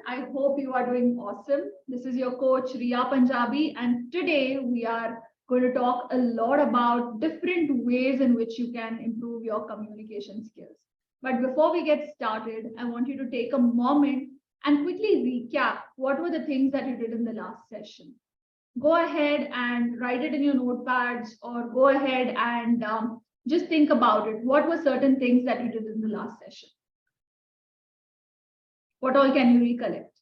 I hope you are doing awesome. This is your coach Riya Punjabi, and today we are going to talk a lot about different ways in which you can improve your communication skills. But before we get started, I want you to take a moment and quickly recap what were the things that you did in the last session. Go ahead and write it in your notepads, or go ahead and just think about it. What were certain things that you did in the last session? What all can you recollect?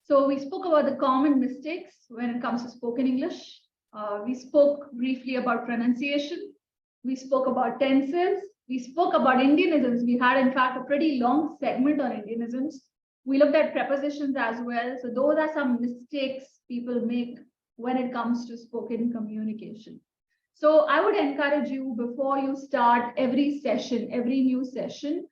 So we spoke about the common mistakes when it comes to spoken English. We spoke briefly about pronunciation. We spoke about tenses. We spoke about Indianisms. We had, in fact, a pretty long segment on Indianisms. We looked at prepositions as well. So those are some mistakes people make when it comes to spoken communication. So I would encourage you, before you start every session, every new session,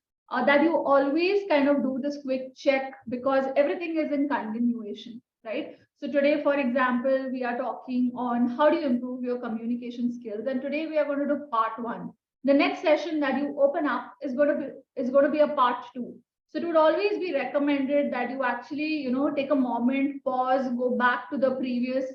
that you always kind of do this quick check, because everything is in continuation, right? So today, for example, we are talking on how do you improve your communication skills. And today we are going to do part 1. The next session that you open up is going to be a part 2. So it would always be recommended that you actually, take a moment, pause, go back to the previous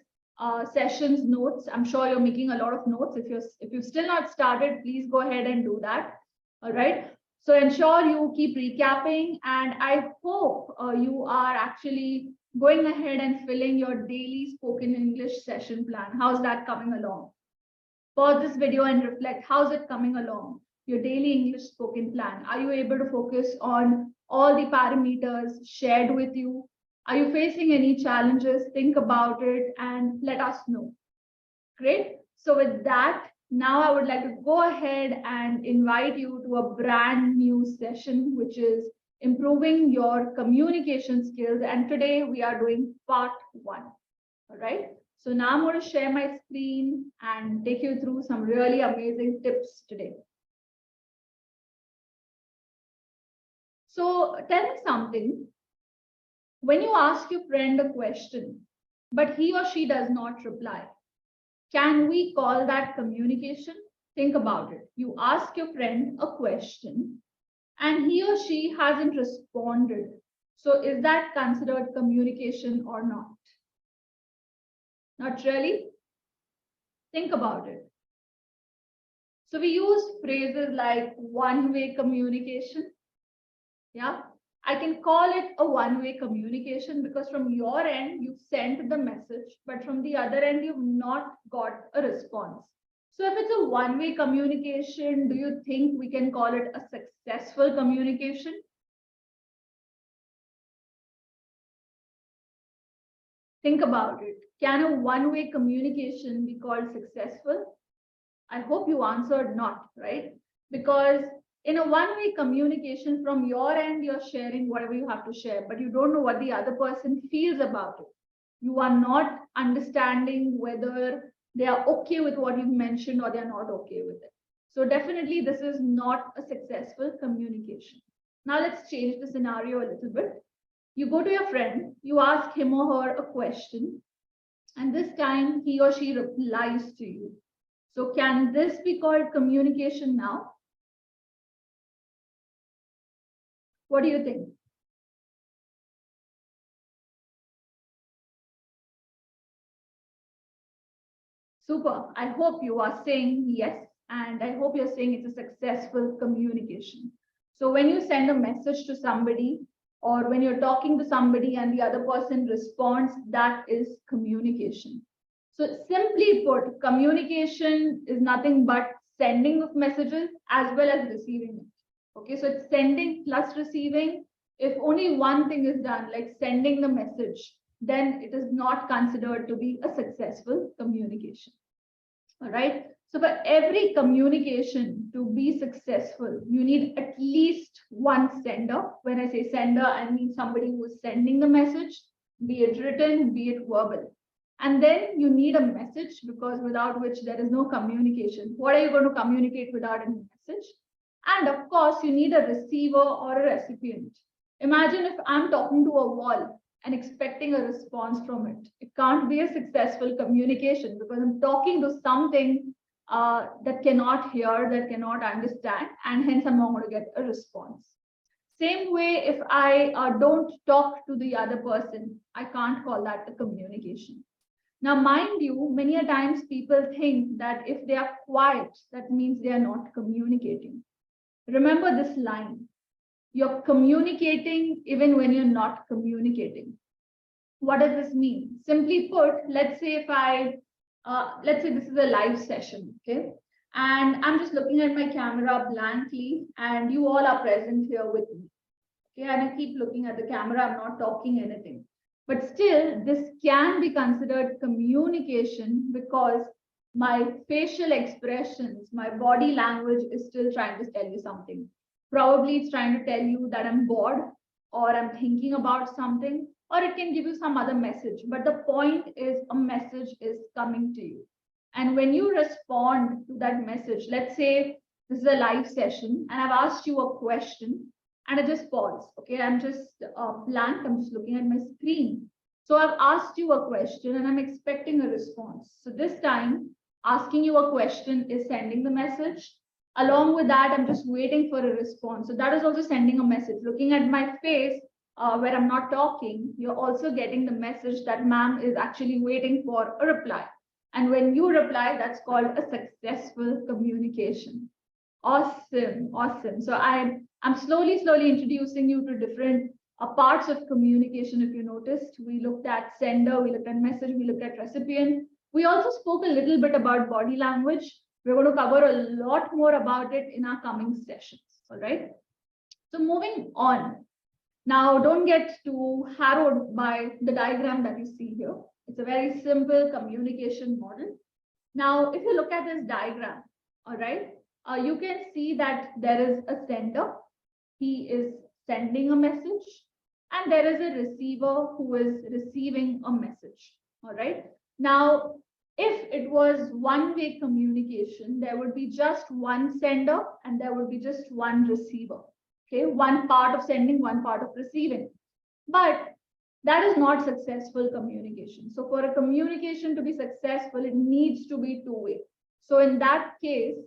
sessions notes. I'm sure you're making a lot of notes. If you've still not started, please go ahead and do that. All right. So ensure you keep recapping, and I hope you are actually going ahead and filling your daily spoken English session plan. How's that coming along? Pause this video and reflect. How's it coming along? Your daily English spoken plan. Are you able to focus on all the parameters shared with you? Are you facing any challenges? Think about it and let us know. Great. So with that, now I would like to go ahead and invite you to a brand new session, which is improving your communication skills. And today we are doing part 1. All right. So now I'm going to share my screen and take you through some really amazing tips today. So tell me something. When you ask your friend a question, but he or she does not reply, can we call that communication? Think about it. You ask your friend a question and he or she hasn't responded. So is that considered communication or not? Not really? Think about it. So we use phrases like one-way communication. Yeah, I can call it a one-way communication because from your end, you've sent the message, but from the other end, you've not got a response. So if it's a one-way communication, do you think we can call it a successful communication? Think about it. Can a one-way communication be called successful? I hope you answered not, right? Because in a one-way communication, from your end, you're sharing whatever you have to share, but you don't know what the other person feels about it. You are not understanding whether they are okay with what you've mentioned or they're not okay with it. So definitely this is not a successful communication. Now let's change the scenario a little bit. You go to your friend, you ask him or her a question, and this time he or she replies to you. So can this be called communication now? What do you think? Super. I hope you are saying yes, and I hope you're saying it's a successful communication. So when you send a message to somebody, or when you're talking to somebody and the other person responds, that is communication. So simply put, communication is nothing but sending of messages as well as receiving it. Okay, so it's sending plus receiving. If only one thing is done, like sending the message, then it is not considered to be a successful communication. All right. So for every communication to be successful, you need at least one sender. When I say sender, I mean somebody who is sending the message, be it written, be it verbal. And then you need a message, because without which there is no communication. What are you going to communicate without a message? And of course, you need a receiver or a recipient. Imagine if I'm talking to a wall and expecting a response from it. It can't be a successful communication because I'm talking to something that cannot hear, that cannot understand, and hence I'm not going to get a response. Same way, if I don't talk to the other person, I can't call that a communication. Now, mind you, many a times people think that if they are quiet, that means they are not communicating. Remember this line: you're communicating even when you're not communicating. What does this mean? Simply put, let's say let's say this is a live session, okay? And I'm just looking at my camera blankly, and you all are present here with me. Okay, and I keep looking at the camera, I'm not talking anything. But still, this can be considered communication because my facial expressions, my body language is still trying to tell you something. Probably it's trying to tell you that I'm bored or I'm thinking about something, or it can give you some other message. But the point is, a message is coming to you. And when you respond to that message, let's say this is a live session and I've asked you a question and I just pause. Okay, I'm just blank. I'm just looking at my screen. So I've asked you a question and I'm expecting a response. So this time, asking you a question is sending the message. Along with that, I'm just waiting for a response. So that is also sending a message. Looking at my face where I'm not talking, you're also getting the message that ma'am is actually waiting for a reply. And when you reply, that's called a successful communication. Awesome, awesome. So I'm slowly introducing you to different parts of communication. If you noticed, we looked at sender, we looked at message, we looked at recipient. We also spoke a little bit about body language. We're going to cover a lot more about it in our coming sessions. All right. So moving on. Now, don't get too harrowed by the diagram that you see here. It's a very simple communication model. Now, if you look at this diagram, all right, you can see that there is a sender. He is sending a message, and there is a receiver who is receiving a message. All right. Now, if it was one-way communication, there would be just one sender and there would be just one receiver. Okay, one part of sending, one part of receiving. But that is not successful communication. So for a communication to be successful, it needs to be two-way. So in that case,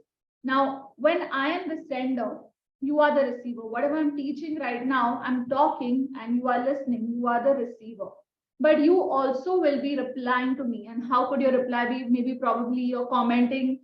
now when I am the sender, you are the receiver. Whatever I'm teaching right now, I'm talking and you are listening, you are the receiver. But you also will be replying to me. And how could your reply be? Maybe probably you're commenting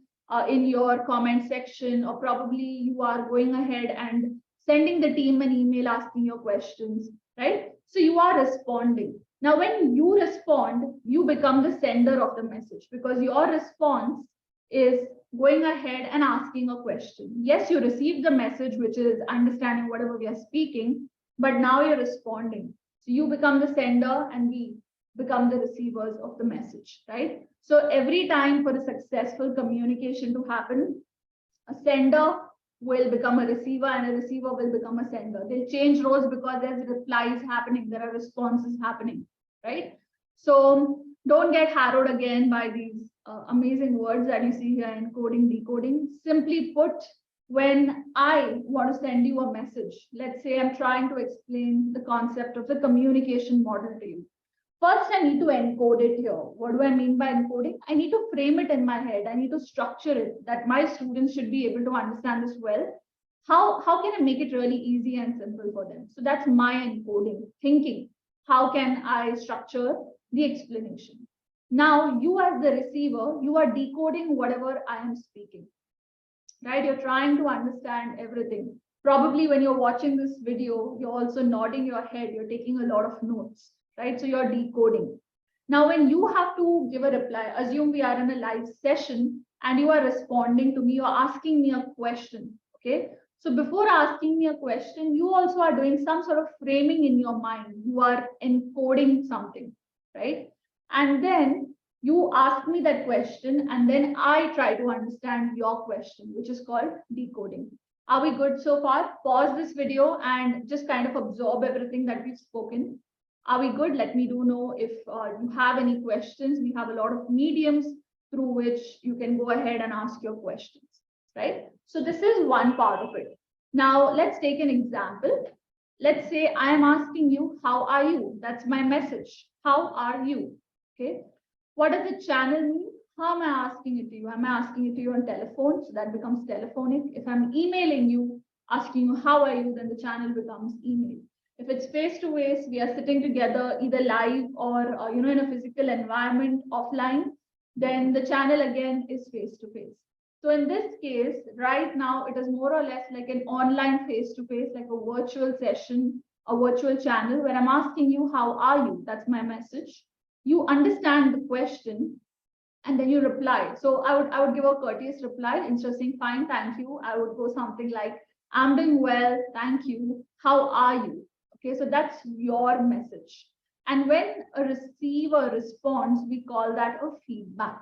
in your comment section, or probably you are going ahead and sending the team an email asking your questions, right? So you are responding. Now, when you respond, you become the sender of the message because your response is going ahead and asking a question. Yes, you received the message, which is understanding whatever we are speaking, but now you're responding. So you become the sender and we become the receivers of the message, right? So every time for a successful communication to happen, a sender will become a receiver and a receiver will become a sender. They'll change roles because there's replies happening, there are responses happening, right? So don't get harrowed again by these amazing words that you see here in coding, decoding. Simply put, when I want to send you a message, let's say I'm trying to explain the concept of the communication model to you. First, I need to encode it here. What do I mean by encoding? I need to frame it in my head. I need to structure it that my students should be able to understand this well. How can I make it really easy and simple for them? So that's my encoding, thinking. How can I structure the explanation? Now, you as the receiver, you are decoding whatever I am speaking, right? You're trying to understand everything. Probably when you're watching this video, you're also nodding your head. You're taking a lot of notes, right? So you're decoding. Now, when you have to give a reply, assume we are in a live session and you are responding to me, you're asking me a question, okay? So before asking me a question, you also are doing some sort of framing in your mind. You are encoding something, right? And then you ask me that question, and then I try to understand your question, which is called decoding. Are we good so far? Pause this video and just kind of absorb everything that we've spoken. Are we good? Let me know if you have any questions. We have a lot of mediums through which you can go ahead and ask your questions, right? So this is one part of it. Now, let's take an example. Let's say I am asking you, how are you? That's my message. How are you? Okay. What does the channel mean? How am I asking it to you? Am I asking it to you on telephone? So that becomes telephonic. If I'm emailing you, asking you how are you, then the channel becomes email. If it's face to face, we are sitting together either live or in a physical environment offline, then the channel again is face to face. So in this case, right now it is more or less like an online face to face, like a virtual session, a virtual channel where I'm asking you how are you? That's my message. You understand the question and then you reply. So I would give a courteous reply instead of saying fine, thank you. I would go something like, I'm doing well, thank you. How are you? Okay, so that's your message. And when a receiver responds, we call that a feedback.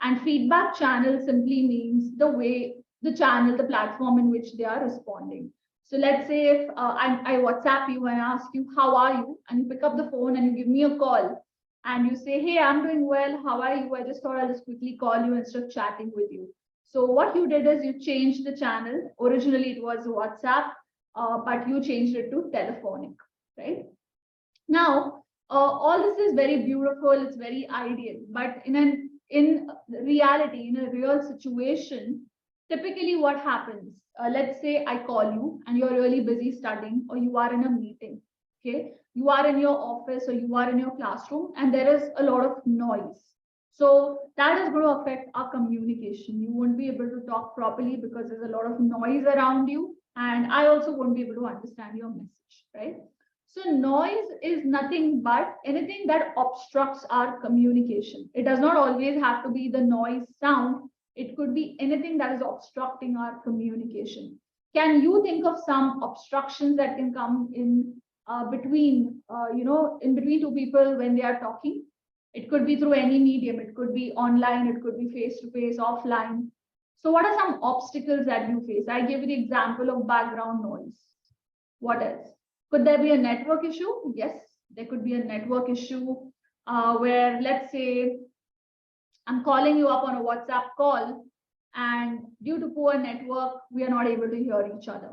And feedback channel simply means the way the channel, the platform in which they are responding. So let's say if I WhatsApp you and ask you, how are you? And you pick up the phone and you give me a call and you say, hey, I'm doing well. How are you? I just thought I'll just quickly call you instead of chatting with you. So what you did is you changed the channel. Originally it was WhatsApp, but you changed it to telephonic, right? Now, all this is very beautiful. It's very ideal, but in reality, in a real situation, typically what happens? Let's say I call you and you're really busy studying, or you are in a meeting. Okay, you are in your office or you are in your classroom, and there is a lot of noise. So that is going to affect our communication. You won't be able to talk properly because there's a lot of noise around you, and I also won't be able to understand your message, right? So noise is nothing but anything that obstructs our communication. It does not always have to be the noise sound. It could be anything that is obstructing our communication. Can you think of some obstructions that can come in in between two people when they are talking? It could be through any medium. It could be online. It could be face to face, offline. So what are some obstacles that you face? I gave you the example of background noise. What else? Could there be a network issue? Yes, there could be a network issue where, let's say, I'm calling you up on a WhatsApp call, and due to poor network, we are not able to hear each other.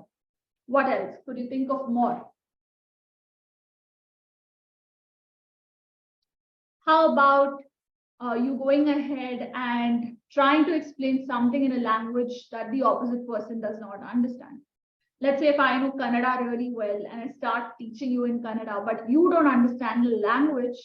What else? Could you think of more? How about you going ahead and trying to explain something in a language that the opposite person does not understand? Let's say if I know Kannada really well and I start teaching you in Kannada, but you don't understand the language,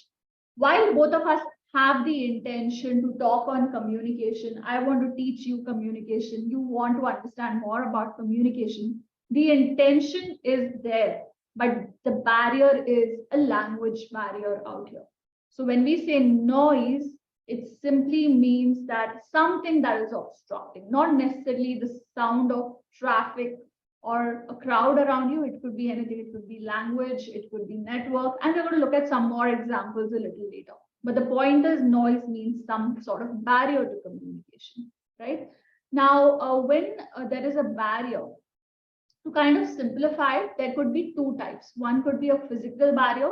while both of us have the intention to talk on communication, I want to teach you communication, you want to understand more about communication, the intention is there, but the barrier is a language barrier out here. So when we say noise, it simply means that something that is obstructing, not necessarily the sound of traffic or a crowd around you. It could be anything. It could be language, it could be network, and we're going to look at some more examples a little later. But the point is, noise means some sort of barrier to communication, right? Now, when there is a barrier, to kind of simplify it, there could be two types. One could be a physical barrier,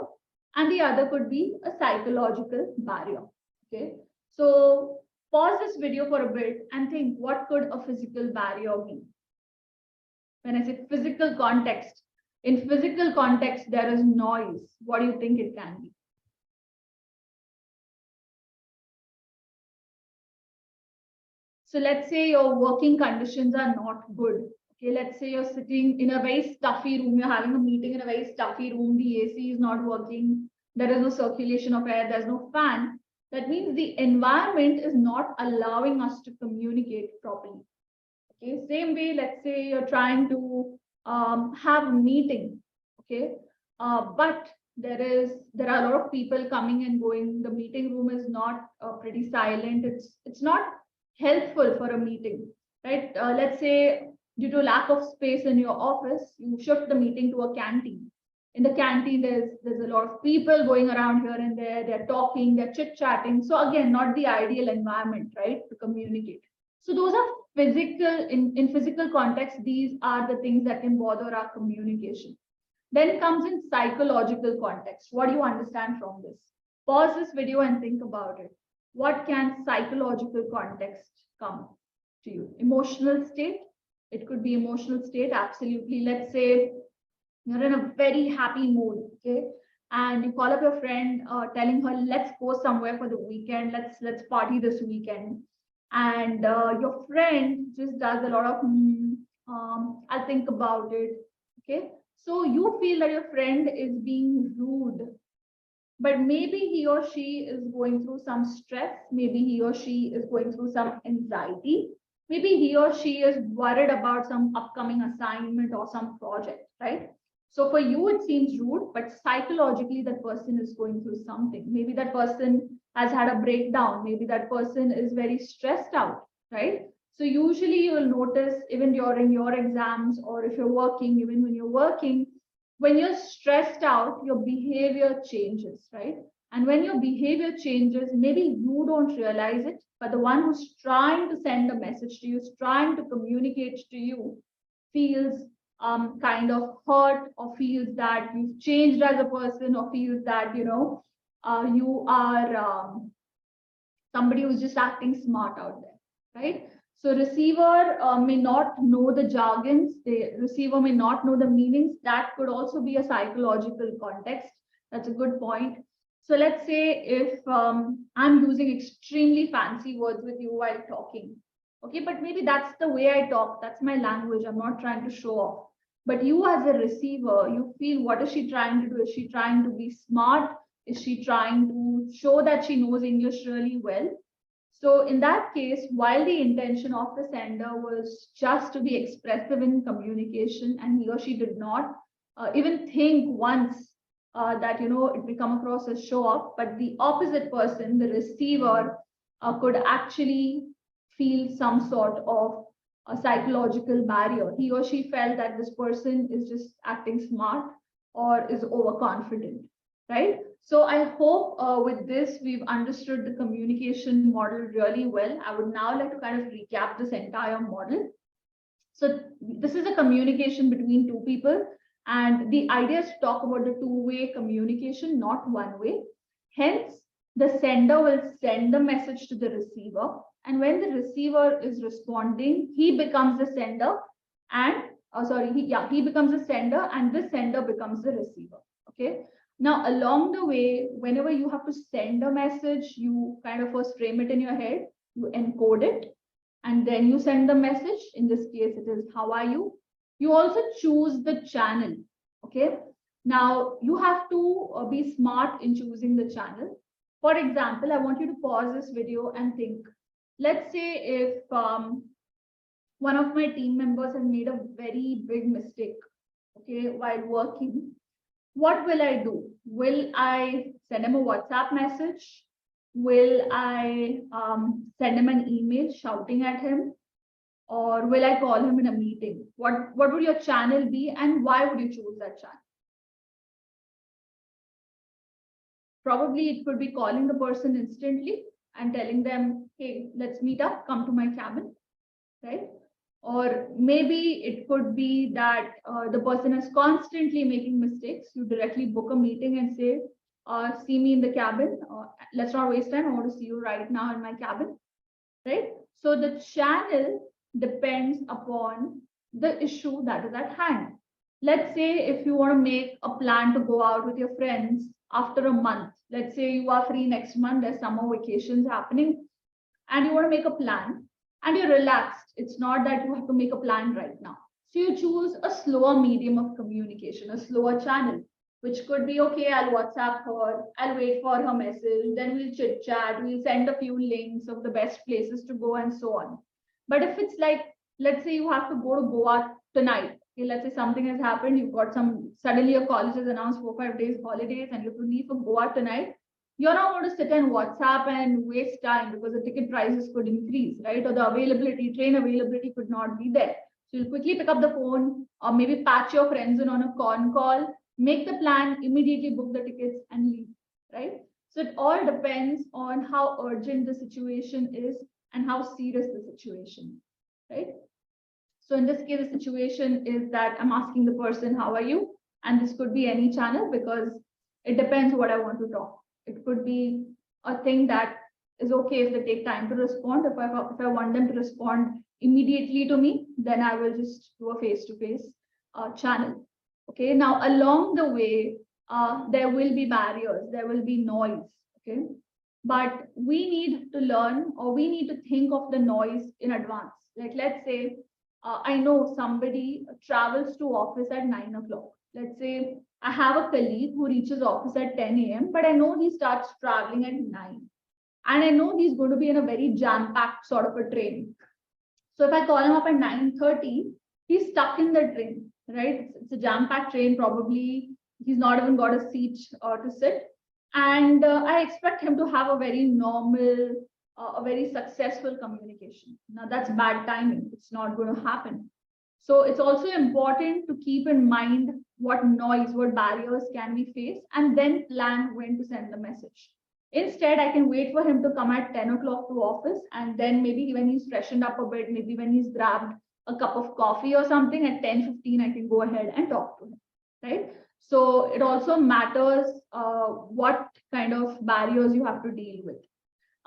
and the other could be a psychological barrier. Okay, so pause this video for a bit and think, what could a physical barrier be? When I say physical context, in physical context, there is noise. What do you think it can be? So let's say your working conditions are not good. Okay, let's say you're sitting in a very stuffy room, you're having a meeting in a very stuffy room, the AC is not working, there is no circulation of air, there's no fan. That means the environment is not allowing us to communicate properly. Okay, same way, let's say you're trying to have a meeting, okay, but there are a lot of people coming and going. The meeting room is not pretty silent. It's not helpful for a meeting, right? Let's say due to lack of space in your office, you shift the meeting to a canteen. In the canteen, there's a lot of people going around here and there. They're talking, they're chit chatting. So again, not the ideal environment, right, to communicate. So those are physical, in physical context, these are the things that can bother our communication. Then it comes in psychological context. What do you understand from this? Pause this video and think about it. What can psychological context come to you? Emotional state? It could be emotional state, absolutely. Let's say you're in a very happy mood, okay? and you call up your friend, telling her, let's go somewhere for the weekend, let's party this weekend. And your friend just does a lot of, I'll think about it. Okay. So you feel that your friend is being rude, but maybe he or she is going through some stress. Maybe he or she is going through some anxiety. Maybe he or she is worried about some upcoming assignment or some project, right? So for you, it seems rude, but psychologically, that person is going through something. Maybe that person has had a breakdown. Maybe that person is very stressed out, right? So usually you will notice even during your exams, or if you're working, even when you're working, when you're stressed out, your behavior changes, right? And when your behavior changes, maybe you don't realize it, but the one who's trying to send a message to you, is trying to communicate to you, feels kind of hurt, or feels that you've changed as a person, or feels that you are somebody who's just acting smart out there, right? So receiver may not know the jargons, the receiver may not know the meanings. That could also be a psychological context. That's a good point. So let's say if I'm using extremely fancy words with you while talking, okay, but maybe that's the way I talk, that's my language, I'm not trying to show off. But you as a receiver, you feel, what is she trying to do? Is she trying to be smart? Is she trying to show that she knows English really well? So in that case, while the intention of the sender was just to be expressive in communication, and he or she did not even think once that it will come across as show off, but the opposite person, the receiver, could actually feel some sort of a psychological barrier. He or she felt that this person is just acting smart or is overconfident, right? So I hope with this, we've understood the communication model really well. I would now like to kind of recap this entire model. So this is a communication between two people, and the idea is to talk about the two-way communication, not one way. Hence, the sender will send the message to the receiver, and when the receiver is responding, he becomes the sender, and he becomes the sender, and the sender becomes the receiver. Okay. Now, along the way, whenever you have to send a message, you kind of first frame it in your head, you encode it, and then you send the message. In this case, it is, how are you? You also choose the channel. Okay. Now, you have to be smart in choosing the channel. For example, I want you to pause this video and think. Let's say if one of my team members has made a very big mistake, okay, while working, what will I do? Will I send him a WhatsApp message? Will I send him an email shouting at him? Or will I call him in a meeting? What would your channel be, and why would you choose that channel? Probably it could be calling the person instantly and telling them, hey, let's meet up, come to my cabin, right? Or maybe it could be that the person is constantly making mistakes. You directly book a meeting and say, see me in the cabin. Let's not waste time. I want to see you right now in my cabin, right? So the channel depends upon the issue that is at hand. Let's say if you want to make a plan to go out with your friends after a month, let's say you are free next month, there's summer vacations happening, and you want to make a plan and you're relaxed. It's not that you have to make a plan right now. So you choose a slower medium of communication, a slower channel, which could be, okay, I'll WhatsApp her, I'll wait for her message, then we'll chit chat, we'll send a few links of the best places to go and so on. But if it's like, let's say you have to go to Goa tonight, okay, let's say something has happened, you've got suddenly your college has announced 4-5 days holidays and you have to leave for Goa tonight, you're not going to sit and WhatsApp and waste time because the ticket prices could increase, right? Or the train availability could not be there. So you'll quickly pick up the phone or maybe patch your friends in on a con call, make the plan, immediately book the tickets and leave, right? So it all depends on how urgent the situation is and how serious the situation, right? So in this case, the situation is that I'm asking the person, how are you? And this could be any channel because it depends what I want to talk. It could be a thing that is okay if they take time to respond. If I want them to respond immediately to me, then I will just do a face-to-face channel. Okay. Now, along the way, there will be barriers, there will be noise, okay? But we need to learn, or we need to think of the noise in advance. Like, let's say, I know somebody travels to office at 9 o'clock. Let's say I have a colleague who reaches office at 10 a.m., but I know he starts traveling at 9. And I know he's going to be in a very jam-packed sort of a train. So if I call him up at 9:30, he's stuck in the train, right? It's a jam-packed train, probably he's not even got a seat to sit. And I expect him to have a very normal, a very successful communication. Now that's bad timing. It's not going to happen. So it's also important to keep in mind what noise, what barriers can we face, and then plan when to send the message. Instead, I can wait for him to come at 10 o'clock to office, and then maybe when he's freshened up a bit, maybe when he's grabbed a cup of coffee or something at 10:15, I can go ahead and talk to him, right? So it also matters what kind of barriers you have to deal with.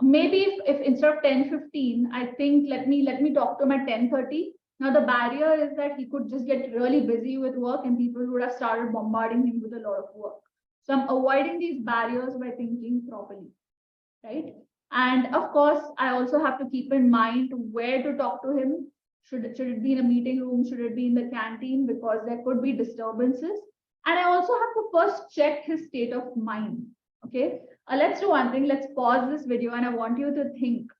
Maybe if instead of 10:15, I think let me talk to him at 10:30. Now the barrier is that he could just get really busy with work, and people would have started bombarding him with a lot of work. So I'm avoiding these barriers by thinking properly, right? And of course, I also have to keep in mind where to talk to him. Should it be in a meeting room? Should it be in the canteen? Because there could be disturbances. And I also have to first check his state of mind. Okay, let's do one thing. Let's pause this video, and I want you to think.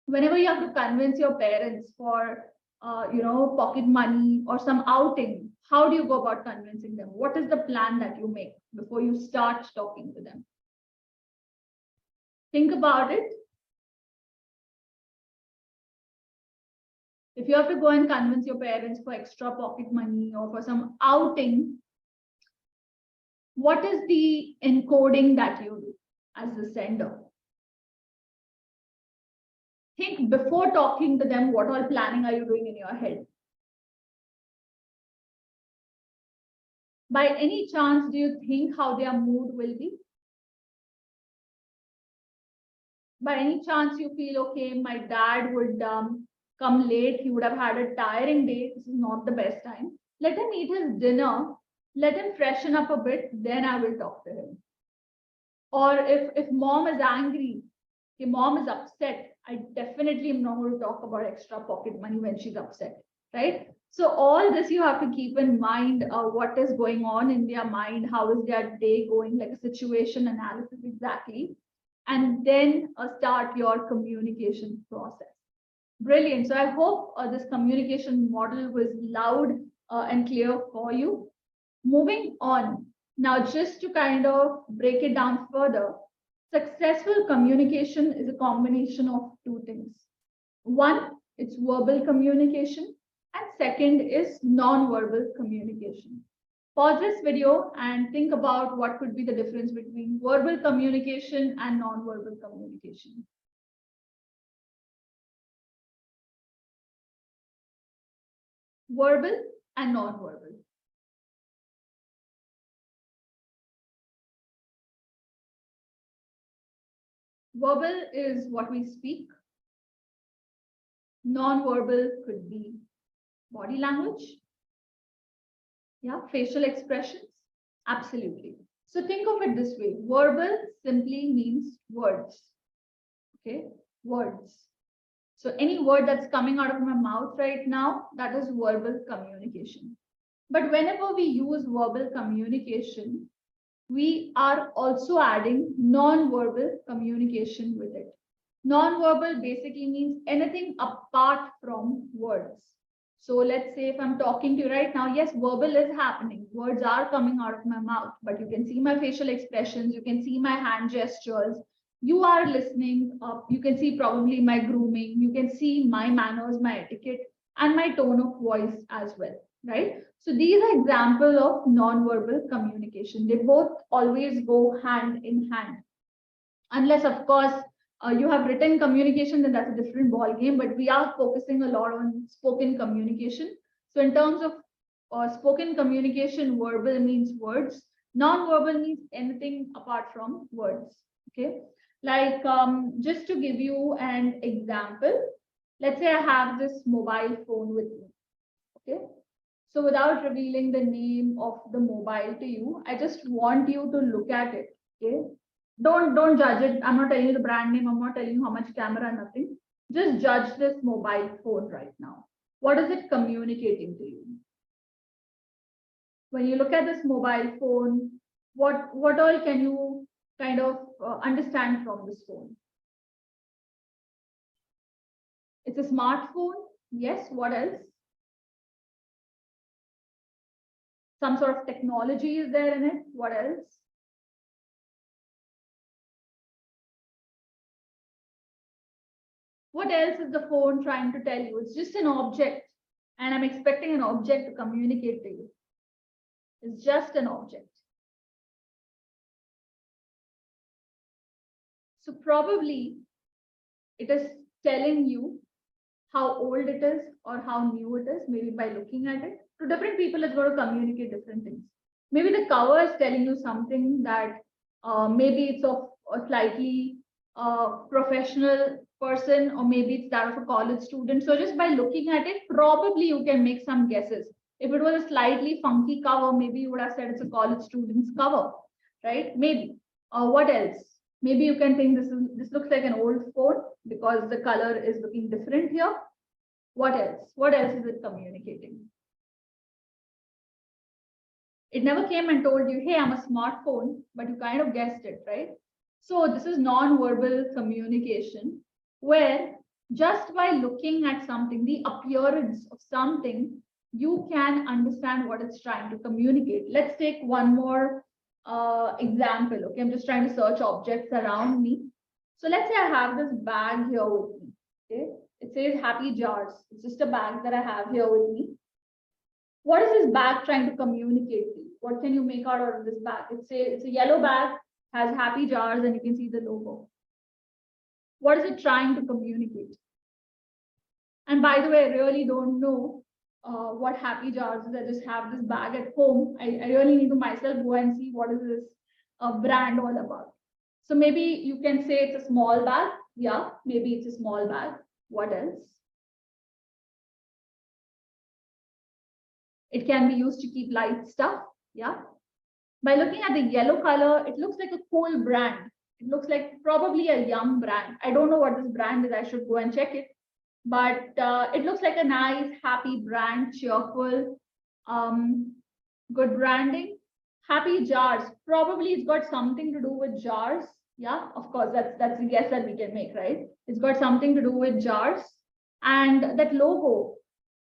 Whenever you have to convince your parents for, pocket money or some outing, how do you go about convincing them? What is the plan that you make before you start talking to them? Think about it. If you have to go and convince your parents for extra pocket money or for some outing, what is the encoding that you do as the sender? Think before talking to them, what all planning are you doing in your head? By any chance, do you think how their mood will be? By any chance, you feel, okay, my dad would come late, he would have had a tiring day, this is not the best time. Let him eat his dinner, let him freshen up a bit, then I will talk to him. Or if mom is angry, if mom is upset, I definitely am not going to talk about extra pocket money when she's upset, right? So all this you have to keep in mind, what is going on in their mind, how is their day going, like a situation analysis exactly, and then start your communication process. Brilliant. So I hope this communication model was loud and clear for you. Moving on, now just to kind of break it down further, successful communication is a combination of two things. One, it's verbal communication, and second is non-verbal communication. Pause this video and think about what could be the difference between verbal communication and non-verbal communication. Verbal and non-verbal. Verbal is what we speak. Non-verbal could be body language. Yeah, facial expressions. Absolutely. So think of it this way. Verbal simply means words. Okay, words. So any word that's coming out of my mouth right now, that is verbal communication. But whenever we use verbal communication, we are also adding non-verbal communication with it. Non-verbal basically means anything apart from words. So let's say if I'm talking to you right now, yes, verbal is happening. Words are coming out of my mouth, but you can see my facial expressions, you can see my hand gestures, you are listening, you can see probably my grooming, you can see my manners, my etiquette, and my tone of voice as well, right? So these are examples of non-verbal communication. They both always go hand in hand. Unless, of course, you have written communication, then that's a different ball game, but we are focusing a lot on spoken communication. So in terms of spoken communication, verbal means words, non-verbal means anything apart from words, okay? Like, just to give you an example, let's say I have this mobile phone with me, okay? So without revealing the name of the mobile to you, I just want you to look at it. Okay. Don't judge it. I'm not telling you the brand name. I'm not telling you how much camera, nothing. Just judge this mobile phone right now. What is it communicating to you? When you look at this mobile phone, what all can you kind of understand from this phone? It's a smartphone. Yes. What else? Some sort of technology is there in it. What else? What else is the phone trying to tell you? It's just an object, and I'm expecting an object to communicate to you. It's just an object. So probably it is telling you how old it is or how new it is, maybe by looking at it. To different people, it's going to communicate different things. Maybe the cover is telling you something that maybe it's of a slightly professional person, or maybe it's that of a college student. So just by looking at it, probably you can make some guesses. If it was a slightly funky cover, maybe you would have said it's a college student's cover, right? Maybe. What else? Maybe you can think this looks like an old phone because the color is looking different here. What else? What else is it communicating? It never came and told you, hey, I'm a smartphone, but you kind of guessed it, right? So this is non-verbal communication, where just by looking at something, the appearance of something, you can understand what it's trying to communicate. Let's take one more example. Okay, I'm just trying to search objects around me. So let's say I have this bag here with me. Okay, it says Happy Jars. It's just a bag that I have here with me. What is this bag trying to communicate to you? What can you make out of this bag? It's a yellow bag, has Happy Jars, and you can see the logo. What is it trying to communicate? And by the way, I really don't know what Happy Jars is. I just have this bag at home. I really need to myself go and see what is this brand all about. So maybe you can say it's a small bag. Yeah, maybe it's a small bag. What else? It can be used to keep light stuff. Yeah. By looking at the yellow color, it looks like a cool brand. It looks like probably a Yum brand. I don't know what this brand is. I should go and check it. But it looks like a nice, happy brand, cheerful, good branding. Happy Jars. Probably it's got something to do with jars. Yeah, of course, that's the guess that we can make, right? It's got something to do with jars. And that logo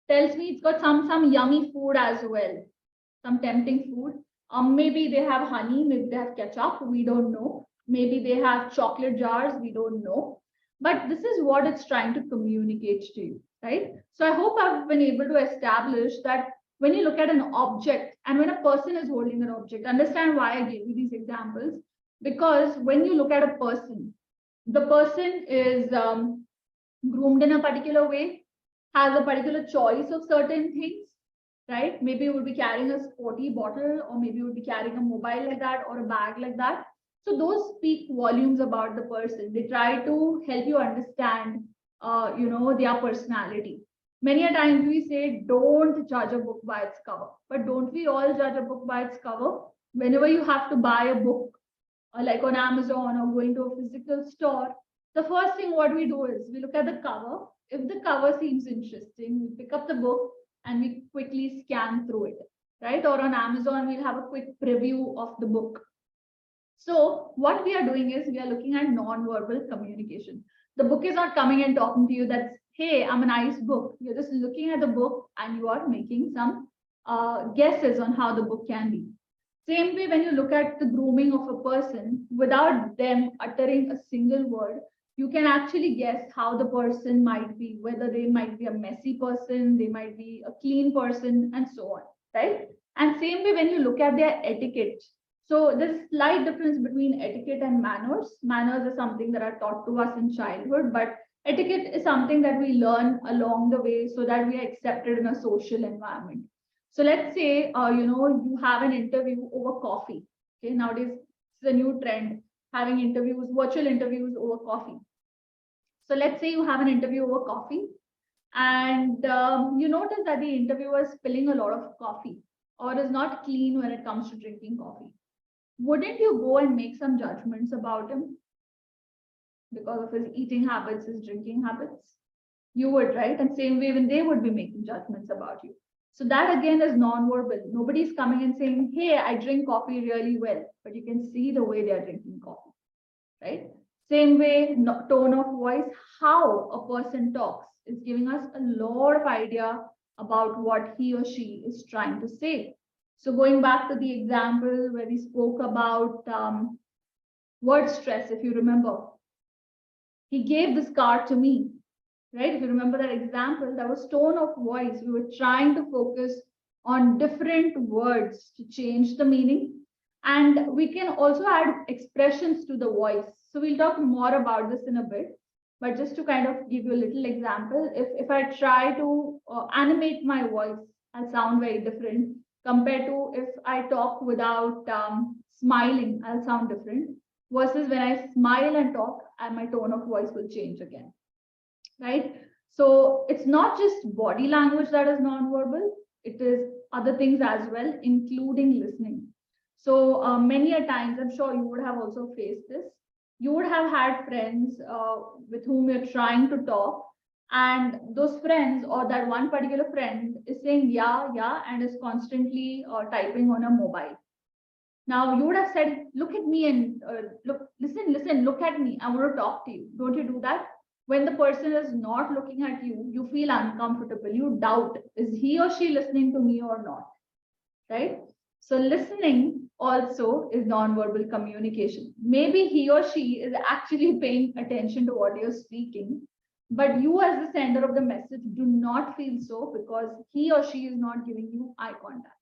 tells me it's got some yummy food as well, some tempting food. Maybe they have honey, maybe they have ketchup, we don't know. Maybe they have chocolate jars, we don't know. But this is what it's trying to communicate to you, right? So I hope I've been able to establish that when you look at an object and when a person is holding an object, understand why I gave you these examples. Because when you look at a person, the person is groomed in a particular way, has a particular choice of certain things, right? Maybe you would be carrying a sporty bottle, or maybe you would be carrying a mobile like that or a bag like that. So those speak volumes about the person. They try to help you understand, their personality. Many a times we say, don't judge a book by its cover. But don't we all judge a book by its cover? Whenever you have to buy a book, like on Amazon or going to a physical store, the first thing what we do is we look at the cover. If the cover seems interesting, we pick up the book and we quickly scan through it, right? Or on Amazon, we'll have a quick preview of the book. So what we are doing is we are looking at non-verbal communication. The book is not coming and talking to you that's, hey, I'm a nice book. You're just looking at the book and you are making some guesses on how the book can be. Same way, when you look at the grooming of a person, without them uttering a single word, you can actually guess how the person might be, whether they might be a messy person, they might be a clean person, and so on, right? And same way, when you look at their etiquette. So there's a slight difference between etiquette and manners. Manners are something that are taught to us in childhood, but etiquette is something that we learn along the way so that we are accepted in a social environment. So let's say, you have an interview over coffee. Okay, nowadays it's a new trend, having interviews, virtual interviews over coffee. So let's say you have an interview over coffee, And you notice that the interviewer is spilling a lot of coffee or is not clean when it comes to drinking coffee. Wouldn't you go and make some judgments about him because of his eating habits, his drinking habits? You would, right? And same way when they would be making judgments about you. So that again is non-verbal. Nobody's coming and saying, hey, I drink coffee really well, but you can see the way they're drinking coffee, right? Same way, tone of voice, how a person talks is giving us a lot of idea about what he or she is trying to say. So going back to the example where we spoke about word stress, if you remember, he gave this card to me, right? If you remember that example, that was tone of voice. We were trying to focus on different words to change the meaning. And we can also add expressions to the voice. So we'll talk more about this in a bit. But just to kind of give you a little example, if I try to animate my voice, I'll sound very different compared to if I talk without smiling, I'll sound different. Versus when I smile and talk, and my tone of voice will change again, right? So it's not just body language that is nonverbal, it is other things as well, including listening. So many a times, I'm sure you would have also faced this. You would have had friends with whom you're trying to talk, and those friends or that one particular friend is saying yeah, and is constantly typing on a mobile. Now you would have said, look at me and listen, look at me. I want to talk to you. Don't you do that? When the person is not looking at you, you feel uncomfortable. You doubt, is he or she listening to me or not? Right? So listening also is nonverbal communication. Maybe he or she is actually paying attention to what you're speaking, but you as the sender of the message do not feel so because he or she is not giving you eye contact,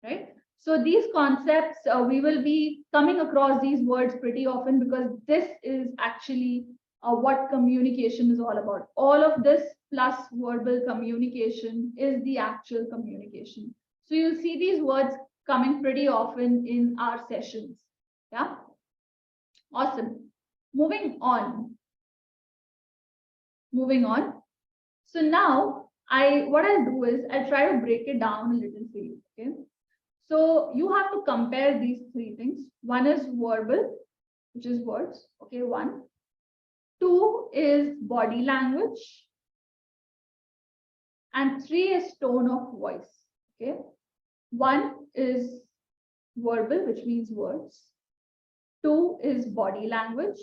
right? So these concepts, we will be coming across these words pretty often because this is actually what communication is all about. All of this plus verbal communication is the actual communication. So you'll see these words coming pretty often in our sessions. Yeah. Awesome. Moving on. So now what I'll do is I'll try to break it down a little for you. Okay. So you have to compare these three things. One is verbal, which is words. Okay, one. Two is body language. And three is tone of voice. Okay. One is verbal, which means words. Two is body language.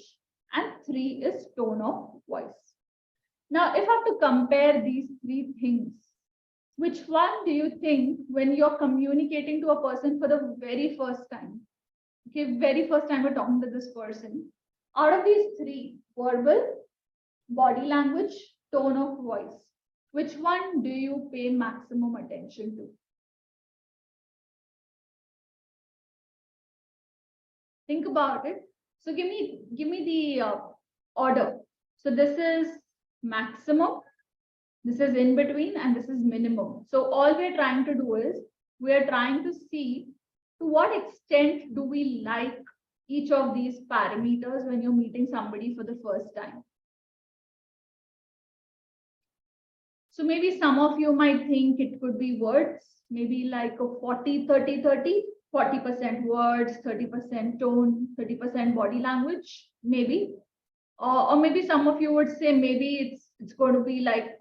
And three is tone of voice. Now, if I have to compare these three things, which one do you think when you're communicating to a person for the very first time? Okay, very first time we're talking to this person. Out of these three, verbal, body language, tone of voice, which one do you pay maximum attention to? Think about it. So give me the order. So this is maximum, this is in between, and this is minimum. So all we're trying to do is we're trying to see to what extent do we like each of these parameters when you're meeting somebody for the first time. So maybe some of you might think it could be words, maybe like a 40, 30, 30, 40% words, 30% tone, 30% body language, maybe. Or maybe some of you would say maybe it's going to be like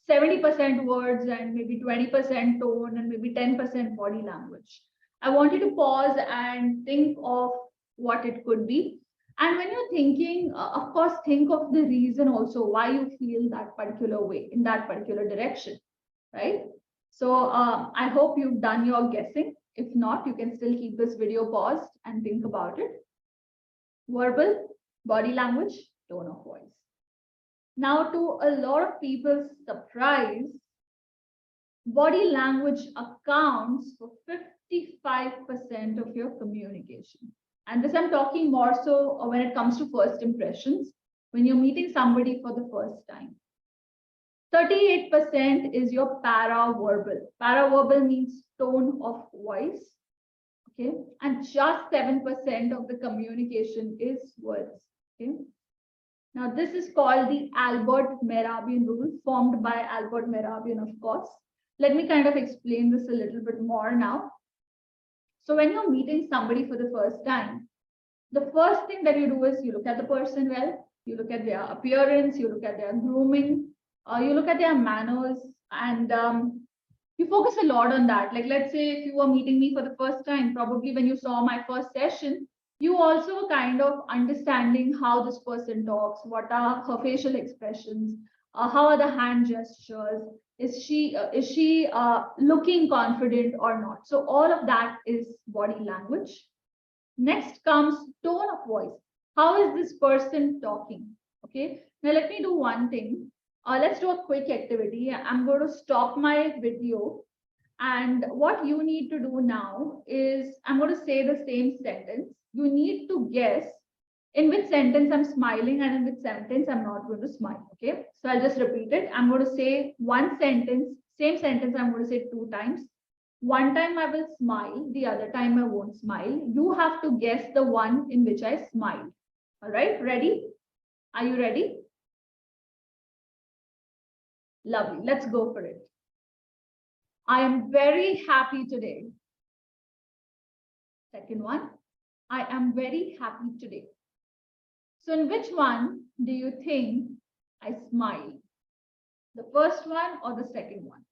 70% words and maybe 20% tone and maybe 10% body language. I want you to pause and think of what it could be. And when you're thinking, of course, think of the reason also why you feel that particular way in that particular direction, right? So I hope you've done your guessing. If not, you can still keep this video paused and think about it. Verbal, body language, tone of voice. Now, to a lot of people's surprise, body language accounts for 55% of your communication. And this I'm talking more so when it comes to first impressions, when you're meeting somebody for the first time. 38% is your paraverbal. Paraverbal means tone of voice. Okay. And just 7% of the communication is words. Okay. Now, this is called the Albert-Mehrabian rule, formed by Albert Mehrabian, of course. Let me kind of explain this a little bit more now. So when you're meeting somebody for the first time, the first thing that you do is you look at the person well, you look at their appearance, you look at their grooming, you look at their manners, and you focus a lot on that. Like, let's say if you were meeting me for the first time, probably when you saw my first session, you also were kind of understanding how this person talks, what are her facial expressions, how are the hand gestures, is she looking confident or not? So all of that is body language. Next comes tone of voice. How is this person talking? Okay. Now let me do one thing. Let's do a quick activity. I'm going to stop my video. And what you need to do now is I'm going to say the same sentence. You need to guess in which sentence I'm smiling and in which sentence I'm not going to smile. Okay. So I'll just repeat it. I'm going to say one sentence, same sentence I'm going to say 2 times. One time I will smile, the other time I won't smile. You have to guess the one in which I smile. All right, ready? Are you ready? Lovely. Let's go for it. I am very happy today. Second one, I am very happy today. So in which one do you think I smile? The first one or the second one?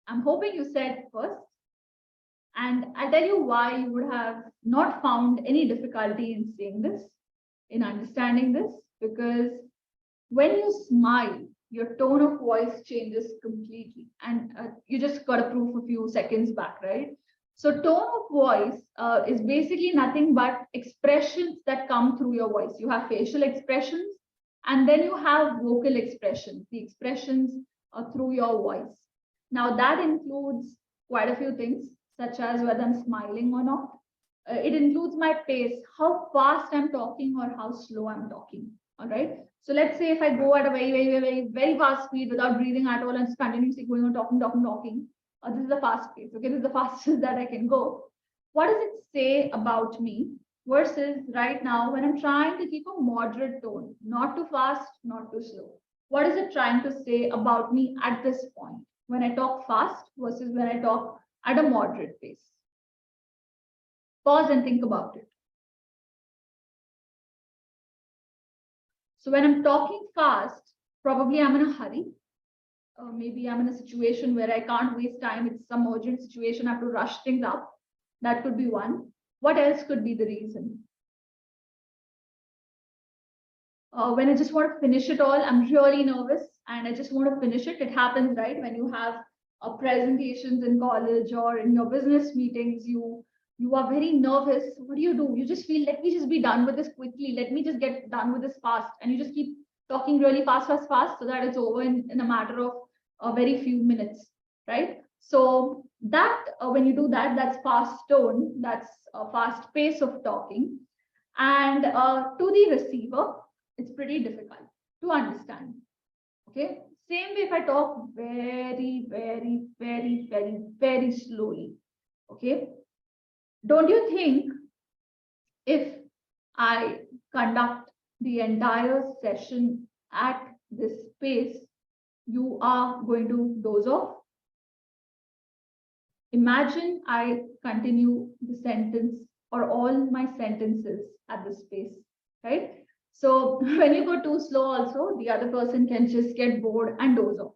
I'm hoping you said first. And I'll tell you why you would have not found any difficulty in saying this, in understanding this, because when you smile, your tone of voice changes completely. And you just got a proof a few seconds back, right? So tone of voice is basically nothing but expressions that come through your voice. You have facial expressions, and then you have vocal expressions, the expressions through your voice. Now that includes quite a few things, such as whether I'm smiling or not. It includes my pace, how fast I'm talking or how slow I'm talking. All right. So let's say if I go at a very fast speed without breathing at all and just continuously going on talking, this is the fast pace. Okay, this is the fastest that I can go. What does it say about me versus right now when I'm trying to keep a moderate tone, not too fast, not too slow? What is it trying to say about me at this point when I talk fast versus when I talk at a moderate pace? Pause and think about it. So when I'm talking fast, probably I'm in a hurry. Maybe I'm in a situation where I can't waste time. It's some urgent situation. I have to rush things up. That could be one. What else could be the reason? When I just want to finish it all, I'm really nervous and I just want to finish it. It happens, right? When you have presentations in college or in your business meetings, you are very nervous. What do? You just feel, let me just be done with this quickly. Let me just get done with this fast. And you just keep talking really fast, so that it's over in a matter of a very few minutes, right? So that when you do that, that's fast tone, that's a fast pace of talking. And to the receiver, it's pretty difficult to understand. Okay. Same way if I talk very slowly. Okay. Don't you think if I conduct the entire session at this pace, you are going to doze off? Imagine I continue the sentence or all my sentences at this pace, right? So when you go too slow also, the other person can just get bored and doze off,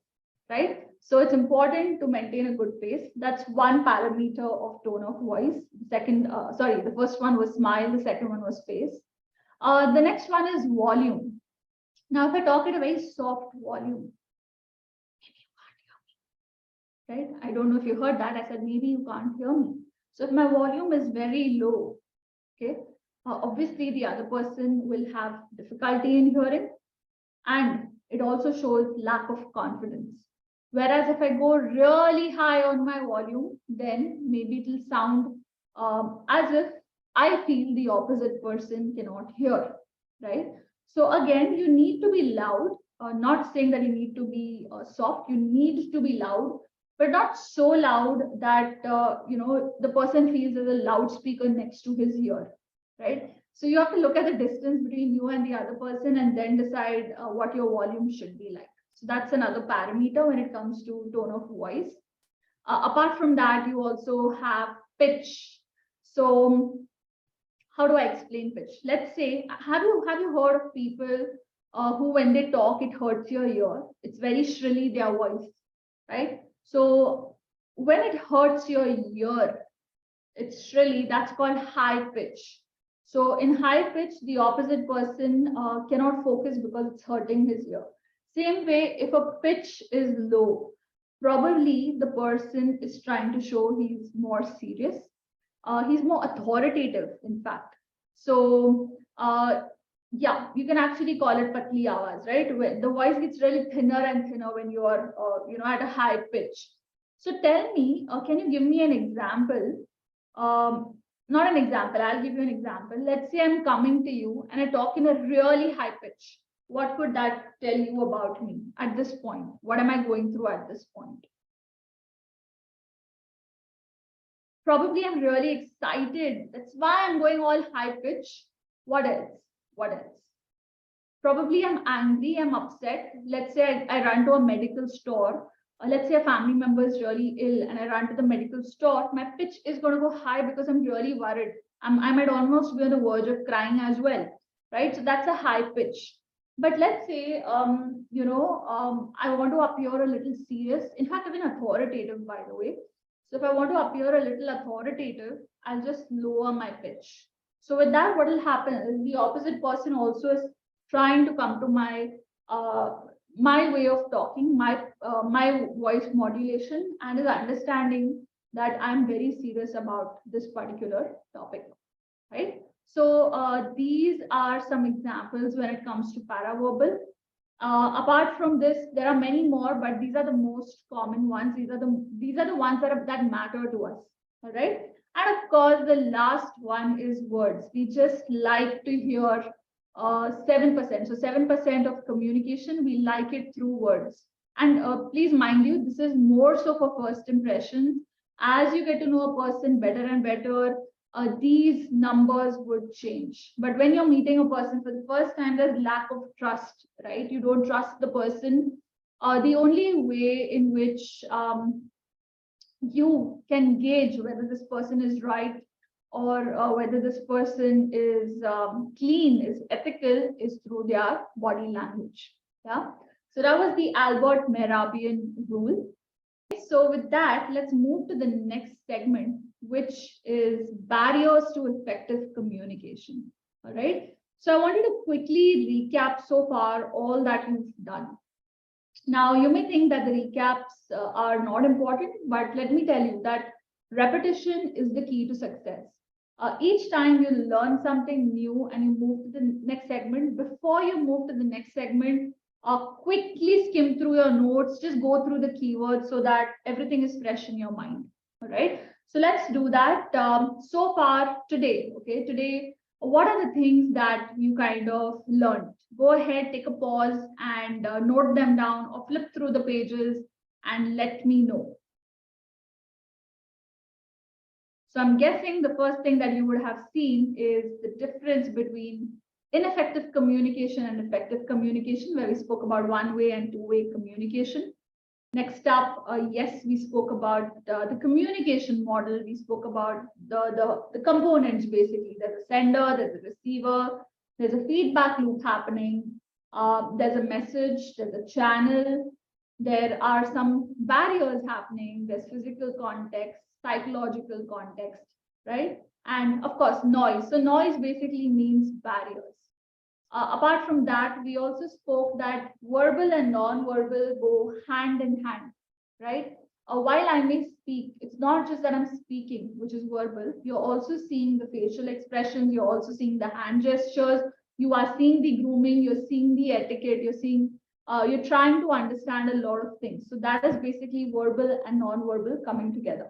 right? So it's important to maintain a good pace. That's one parameter of tone of voice. The first one was smile, the second one was pace. The next one is volume. Now, if I talk at a very soft volume, right? I don't know if you heard that. I said, maybe you can't hear me. So if my volume is very low, okay, obviously the other person will have difficulty in hearing, and it also shows lack of confidence. Whereas if I go really high on my volume, then maybe it will sound as if I feel the opposite person cannot hear, right? So again, you need to be loud, not saying that you need to be soft, you need to be loud, but not so loud that the person feels there's a loudspeaker next to his ear, right? So you have to look at the distance between you and the other person and then decide what your volume should be like. So that's another parameter when it comes to tone of voice. Apart from that, you also have pitch. So how do I explain pitch? Let's say, have you heard of people who, when they talk, it hurts your ear? It's very shrilly their voice, right? So when it hurts your ear, it's shrilly. That's called high pitch. So in high pitch, the opposite person cannot focus because it's hurting his ear. Same way, if a pitch is low, probably the person is trying to show he's more serious. He's more authoritative, in fact. So yeah, you can actually call it patli awaz, right? When the voice gets really thinner and thinner when you are, at a high pitch. So tell me, can you give me an example? Not an example, I'll give you an example. Let's say I'm coming to you and I talk in a really high pitch. What could that tell you about me at this point? What am I going through at this point? Probably I'm really excited. That's why I'm going all high pitch. What else? What else? Probably I'm angry, I'm upset. Let's say I run to a medical store. Let's say a family member is really ill and I run to the medical store. My pitch is going to go high because I'm really worried. I might almost be on the verge of crying as well, right? So that's a high pitch. But let's say, I want to appear a little serious. In fact, even authoritative, by the way. So if I want to appear a little authoritative, I'll just lower my pitch. So with that, what will happen is the opposite person also is trying to come to my way of talking, my voice modulation, and is understanding that I'm very serious about this particular topic, right? So these are some examples when it comes to paraverbal. Apart from this, there are many more, but these are the most common ones. These are the ones that matter to us. All right. And of course, the last one is words. We just like to hear 7%. So 7% of communication, we like it through words. And please mind you, this is more so for first impressions. As you get to know a person better and better, these numbers would change. But when you're meeting a person for the first time, there's lack of trust, right? You don't trust the person. The only way in which you can gauge whether this person is right or whether this person is clean, is ethical, is through their body language. Yeah. So that was the Albert Mehrabian rule. So with that, let's move to the next segment, which is barriers to effective communication. All right. So I wanted to quickly recap so far all that you've done. Now, you may think that the recaps are not important, but let me tell you that repetition is the key to success. Each time you learn something new and you move to the next segment, before you move to the next segment, quickly skim through your notes, just go through the keywords so that everything is fresh in your mind. All right. So let's do that. So far today, today, what are the things that you kind of learned? Go ahead, take a pause and note them down or flip through the pages and let me know. So I'm guessing the first thing that you would have seen is the difference between ineffective communication and effective communication, where we spoke about one-way and two-way communication. Next up, yes, we spoke about the communication model. We spoke about the components, basically. There's a sender, there's a receiver, there's a feedback loop happening, there's a message, there's a channel, there are some barriers happening, there's physical context, psychological context, right? And of course, noise. So noise basically means barriers. Apart from that, we also spoke that verbal and non-verbal go hand in hand, right? While I may speak, it's not just that I'm speaking, which is verbal. You're also seeing the facial expressions. You're also seeing the hand gestures. You are seeing the grooming. You're seeing the etiquette. You're trying to understand a lot of things. So that is basically verbal and non-verbal coming together.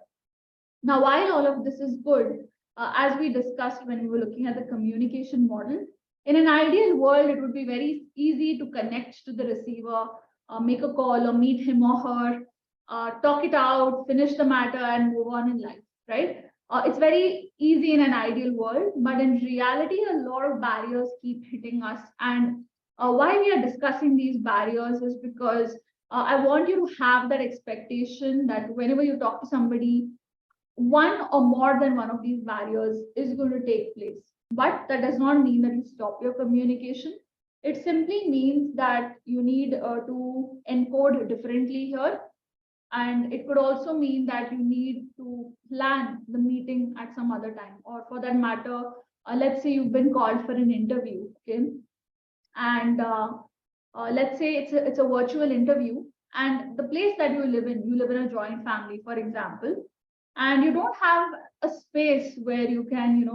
Now, while all of this is good, as we discussed when we were looking at the communication model, in an ideal world, it would be very easy to connect to the receiver, make a call or meet him or her, talk it out, finish the matter and move on in life, right? It's very easy in an ideal world, but in reality, a lot of barriers keep hitting us. And why we are discussing these barriers is because I want you to have that expectation that whenever you talk to somebody, one or more than one of these barriers is going to take place. But that does not mean that you stop your communication. It simply means that you need to encode differently here. And it could also mean that you need to plan the meeting at some other time, or for that matter, let's say you've been called for an interview, okay? And let's say it's a virtual interview, and the place that you live in a joint family, for example, and you don't have a space where you can,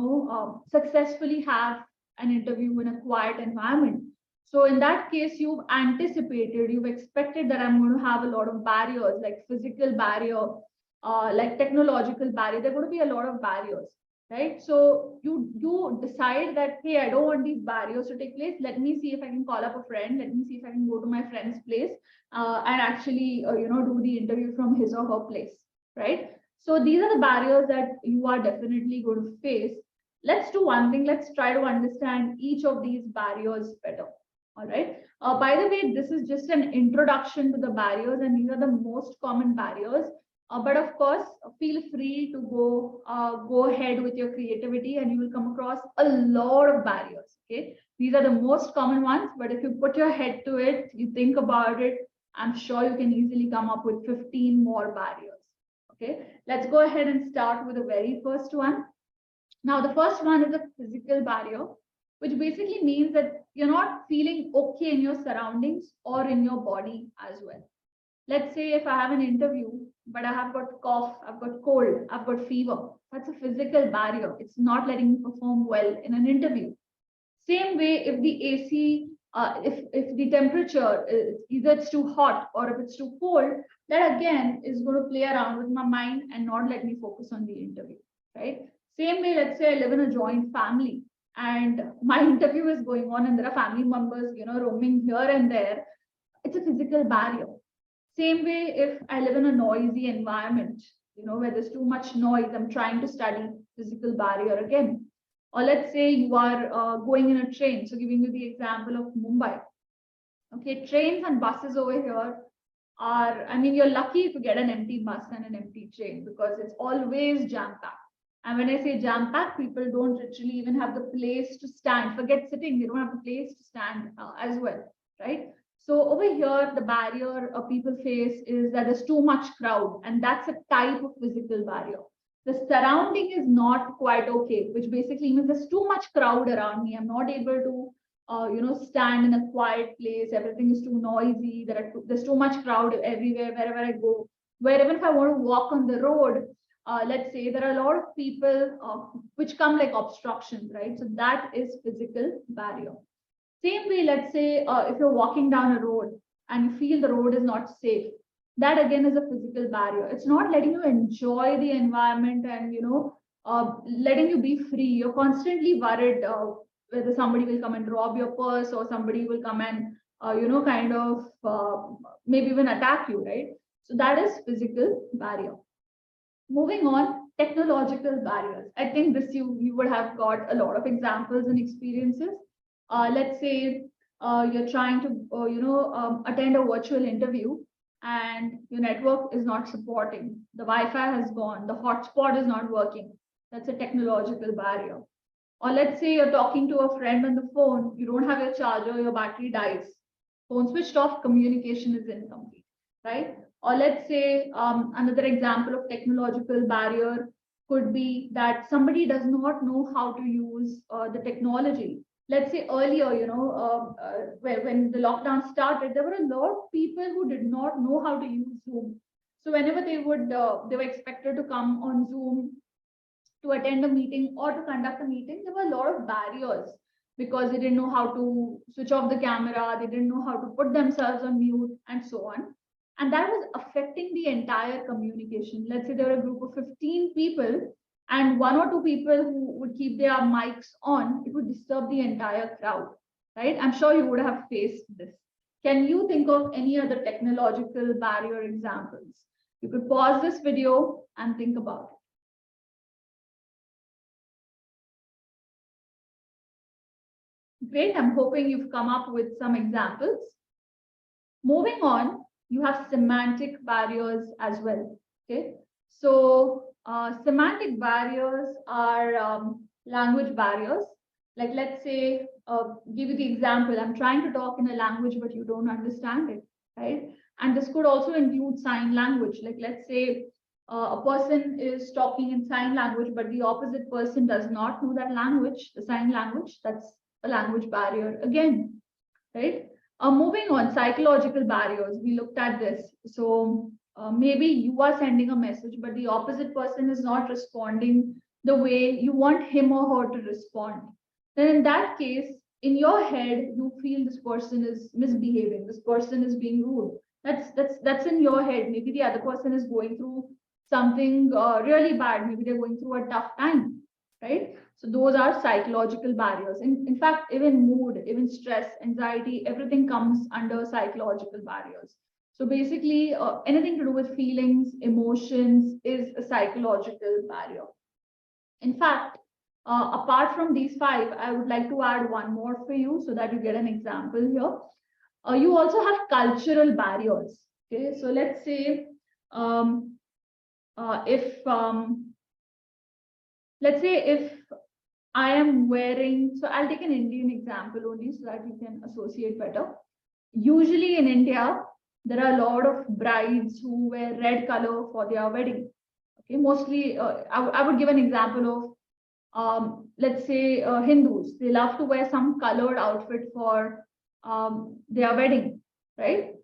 successfully have an interview in a quiet environment. So in that case, you've anticipated, you've expected that I'm going to have a lot of barriers, like physical barrier, like technological barrier. There are going to be a lot of barriers, right? So you decide that, hey, I don't want these barriers to take place. Let me see if I can call up a friend. Let me see if I can go to my friend's place and actually, do the interview from his or her place, right? So these are the barriers that you are definitely going to face. Let's do one thing. Let's try to understand each of these barriers better. All right. By the way, this is just an introduction to the barriers, and these are the most common barriers. But of course, feel free to go ahead with your creativity, and you will come across a lot of barriers. Okay, these are the most common ones. But if you put your head to it, you think about it, I'm sure you can easily come up with 15 more barriers. Okay, let's go ahead and start with the very first one. Now, the first one is a physical barrier, which basically means that you're not feeling okay in your surroundings or in your body as well. Let's say if I have an interview, but I have got cough, I've got cold, I've got fever. That's a physical barrier. It's not letting me perform well in an interview. Same way, if the AC, if the temperature is either it's too hot or if it's too cold, that again is going to play around with my mind and not let me focus on the interview, right? Same way, let's say I live in a joint family and my interview is going on and there are family members, roaming here and there. It's a physical barrier. Same way, if I live in a noisy environment, where there's too much noise, I'm trying to study, physical barrier again. Or let's say you are going in a train. So giving you the example of Mumbai. Okay, trains and buses over here are, I mean, you're lucky if you get an empty bus and an empty train because it's always jam-packed. And when I say jam-packed, people don't literally even have the place to stand. Forget sitting, they don't have the place to stand as well, right? So over here, the barrier people face is that there's too much crowd, and that's a type of physical barrier. The surrounding is not quite okay, which basically means there's too much crowd around me. I'm not able to, stand in a quiet place. Everything is too noisy. There's too much crowd everywhere, wherever I go. Where even if I want to walk on the road, let's say there are a lot of people which come like obstructions, right? So that is physical barrier. Same way, let's say if you're walking down a road and you feel the road is not safe, that again is a physical barrier. It's not letting you enjoy the environment and letting you be free. You're constantly worried whether somebody will come and rob your purse or somebody will come and maybe even attack you, right? So that is physical barrier. Moving on, technological barriers. I think this you would have got a lot of examples and experiences. Let's say you're trying to attend a virtual interview and your network is not supporting, the Wi-Fi has gone, the hotspot is not working. That's a technological barrier. Or let's say you're talking to a friend on the phone, you don't have your charger, your battery dies, phone switched off, communication is incomplete, right? Or let's say another example of technological barrier could be that somebody does not know how to use the technology. Let's say earlier, when the lockdown started, there were a lot of people who did not know how to use Zoom. So whenever they were expected to come on Zoom to attend a meeting or to conduct a meeting, there were a lot of barriers because they didn't know how to switch off the camera, they didn't know how to put themselves on mute, and so on. And that was affecting the entire communication. Let's say there were a group of 15 people and one or two people who would keep their mics on, it would disturb the entire crowd, right? I'm sure you would have faced this. Can you think of any other technological barrier examples? You could pause this video and think about it. Great. I'm hoping you've come up with some examples. Moving on, you have semantic barriers as well. Okay. So semantic barriers are language barriers. Like let's say, give you the example, I'm trying to talk in a language, but you don't understand it, right? And this could also include sign language. Like let's say a person is talking in sign language, but the opposite person does not know that language, the sign language, that's a language barrier again, right? Moving on, psychological barriers. We looked at this. So maybe you are sending a message, but the opposite person is not responding the way you want him or her to respond. Then in that case, in your head, you feel this person is misbehaving. This person is being rude. That's in your head. Maybe the other person is going through something really bad. Maybe they're going through a tough time, right? So those are psychological barriers. In fact, even mood, even stress, anxiety, everything comes under psychological barriers. So basically, anything to do with feelings, emotions is a psychological barrier. In fact, apart from these five, I would like to add one more for you so that you get an example here. You also have cultural barriers. Okay, so let's say if let's say if I am wearing, so I'll take an Indian example only so that you can associate better. Usually in India, there are a lot of brides who wear red color for their wedding. Okay, mostly, I would give an example of, let's say, Hindus. They love to wear some colored outfit for their wedding, right?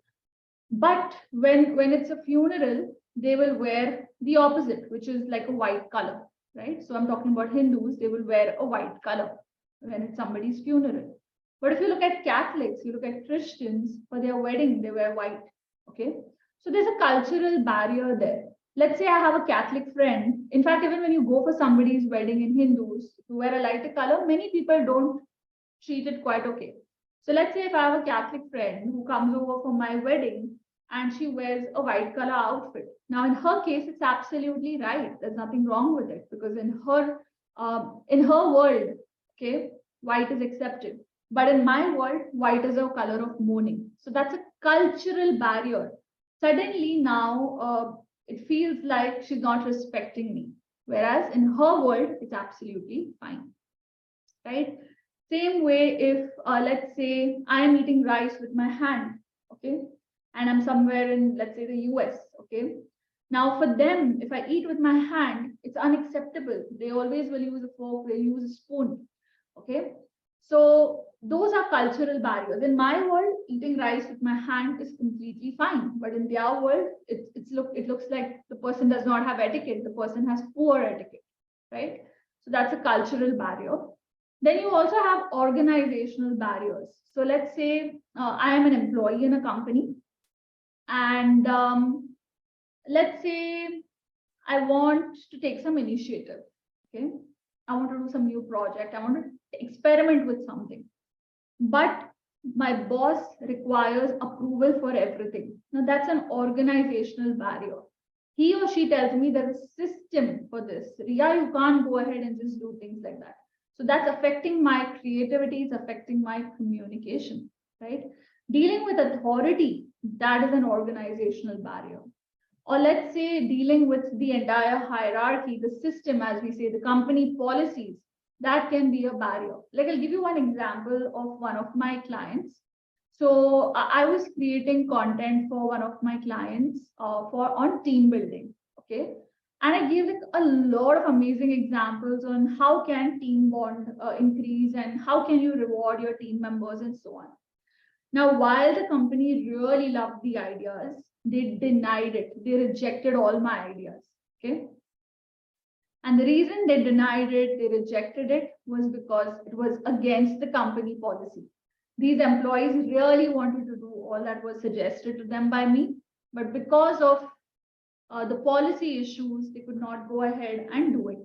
But when it's a funeral, they will wear the opposite, which is like a white color, right? So I'm talking about Hindus, they will wear a white color when it's somebody's funeral. But if you look at Catholics, you look at Christians, for their wedding, they wear white, okay? So there's a cultural barrier there. Let's say I have a Catholic friend. In fact, even when you go for somebody's wedding in Hindus, to wear a lighter color, many people don't treat it quite okay. So let's say if I have a Catholic friend who comes over for my wedding and she wears a white color outfit. Now, in her case, it's absolutely right. There's nothing wrong with it because in her world, okay, white is accepted. But in my world, white is a color of mourning. So that's a cultural barrier. Suddenly now, it feels like she's not respecting me. Whereas in her world, it's absolutely fine, right? Same way if, let's say, I am eating rice with my hand, okay? And I'm somewhere in, let's say, the US, okay? Now, for them, if I eat with my hand, it's unacceptable. They always will use a fork, they'll use a spoon, okay? So those are cultural barriers. In my world, eating rice with my hand is completely fine. But in their world, it looks like the person does not have etiquette. The person has poor etiquette, right? So that's a cultural barrier. Then you also have organizational barriers. So let's say I am an employee in a company and let's say I want to take some initiative. Okay. I want to do some new project. I want to experiment with something. But my boss requires approval for everything. Now that's an organizational barrier. He or she tells me there's a system for this. Riya, you can't go ahead and just do things like that. So that's affecting my creativity, it's affecting my communication, right? Dealing with authority, that is an organizational barrier. Or let's say dealing with the entire hierarchy, the system, as we say, the company policies, that can be a barrier. Like I'll give you one example of one of my clients. So I was creating content for one of my clients for on team building, okay? And I gave like a lot of amazing examples on how can team bond increase and how can you reward your team members and so on. Now, while the company really loved the ideas, they denied it. They rejected all my ideas. Okay. And the reason they denied it, they rejected it was because it was against the company policy. These employees really wanted to do all that was suggested to them by me, but because of the policy issues, they could not go ahead and do it.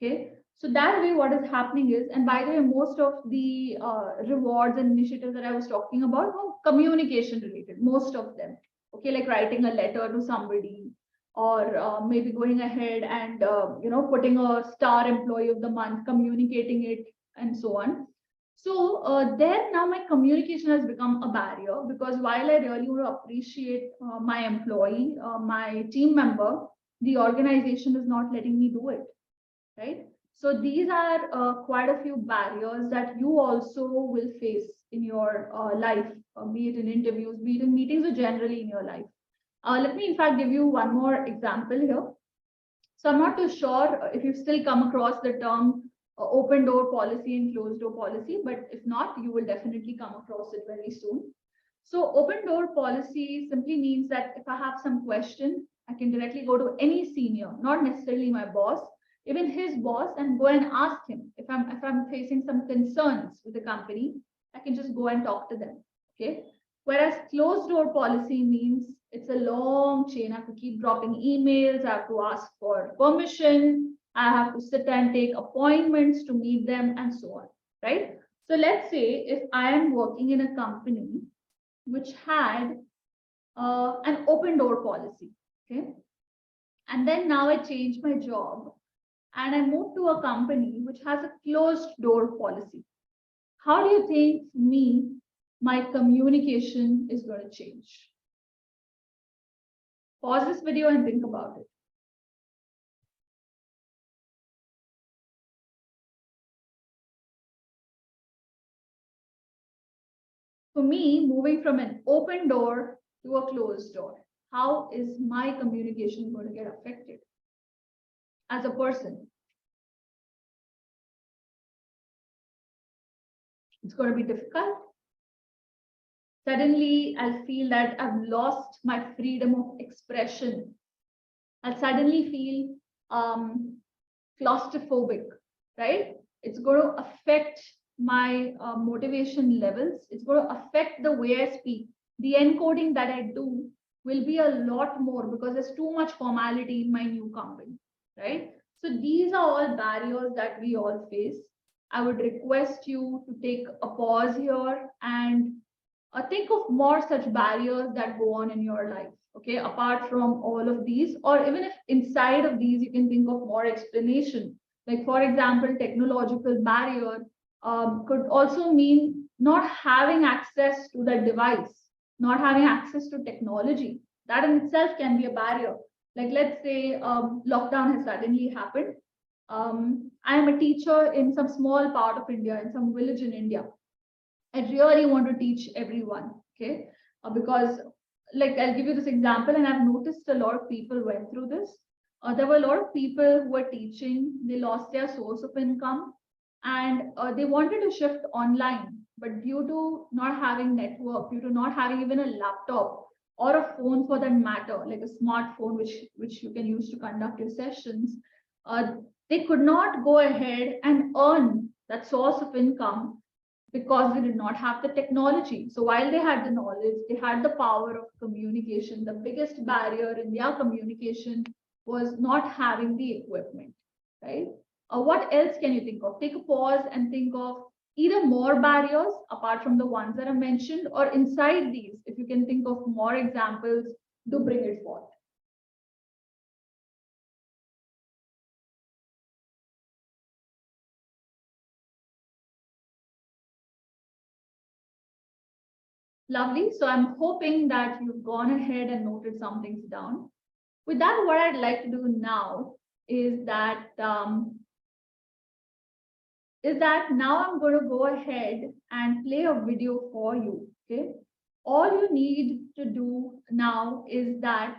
Okay. So that way, what is happening is, and by the way, most of the rewards and initiatives that I was talking about were communication related, most of them. Okay, like writing a letter to somebody, or maybe going ahead and putting a star employee of the month, communicating it, and so on. So there now my communication has become a barrier, because while I really want to appreciate my employee, my team member, the organization is not letting me do it, right? So these are quite a few barriers that you also will face in your life, be it in interviews, be it in meetings, or generally in your life. Let me, in fact, give you one more example here. So I'm not too sure if you've still come across the term open door policy and closed door policy, but if not, you will definitely come across it very soon. So open door policy simply means that if I have some question, I can directly go to any senior, not necessarily my boss, even his boss, and go and ask him. If I'm facing some concerns with the company, I can just go and talk to them. Okay. Whereas closed door policy means it's a long chain. I have to keep dropping emails, I have to ask for permission, I have to sit and take appointments to meet them, and so on. Right. So let's say if I am working in a company which had an open door policy. Okay. And then now I changed my job and I moved to a company which has a closed door policy. How do you think my communication is going to change? Pause this video and think about it. For me, moving from an open door to a closed door, how is my communication going to get affected as a person? It's going to be difficult. Suddenly, I'll feel that I've lost my freedom of expression. I'll suddenly feel claustrophobic, right? It's going to affect my motivation levels. It's going to affect the way I speak. The encoding that I do will be a lot more because there's too much formality in my new company, right? So these are all barriers that we all face. I would request you to take a pause here and think of more such barriers that go on in your life. Okay, apart from all of these, or even if inside of these, you can think of more explanation. Like, for example, technological barrier could also mean not having access to the device, not having access to technology. That in itself can be a barrier. Like, let's say lockdown has suddenly happened. I am a teacher in some small part of India, in some village in India. I really want to teach everyone, okay? Because, like, I'll give you this example, and I've noticed a lot of people went through this. There were a lot of people who were teaching, they lost their source of income, and they wanted to shift online. But due to not having network, due to not having even a laptop or a phone for that matter, like a smartphone, which you can use to conduct your sessions, uh, they could not go ahead and earn that source of income because they did not have the technology. So while they had the knowledge, they had the power of communication. The biggest barrier in their communication was not having the equipment, right? What else can you think of? Take a pause and think of either more barriers apart from the ones that I mentioned, or inside these, if you can think of more examples, do bring it forth. Lovely. So I'm hoping that you've gone ahead and noted some things down. With that, what I'd like to do now is that now I'm going to go ahead and play a video for you. Okay. All you need to do now is that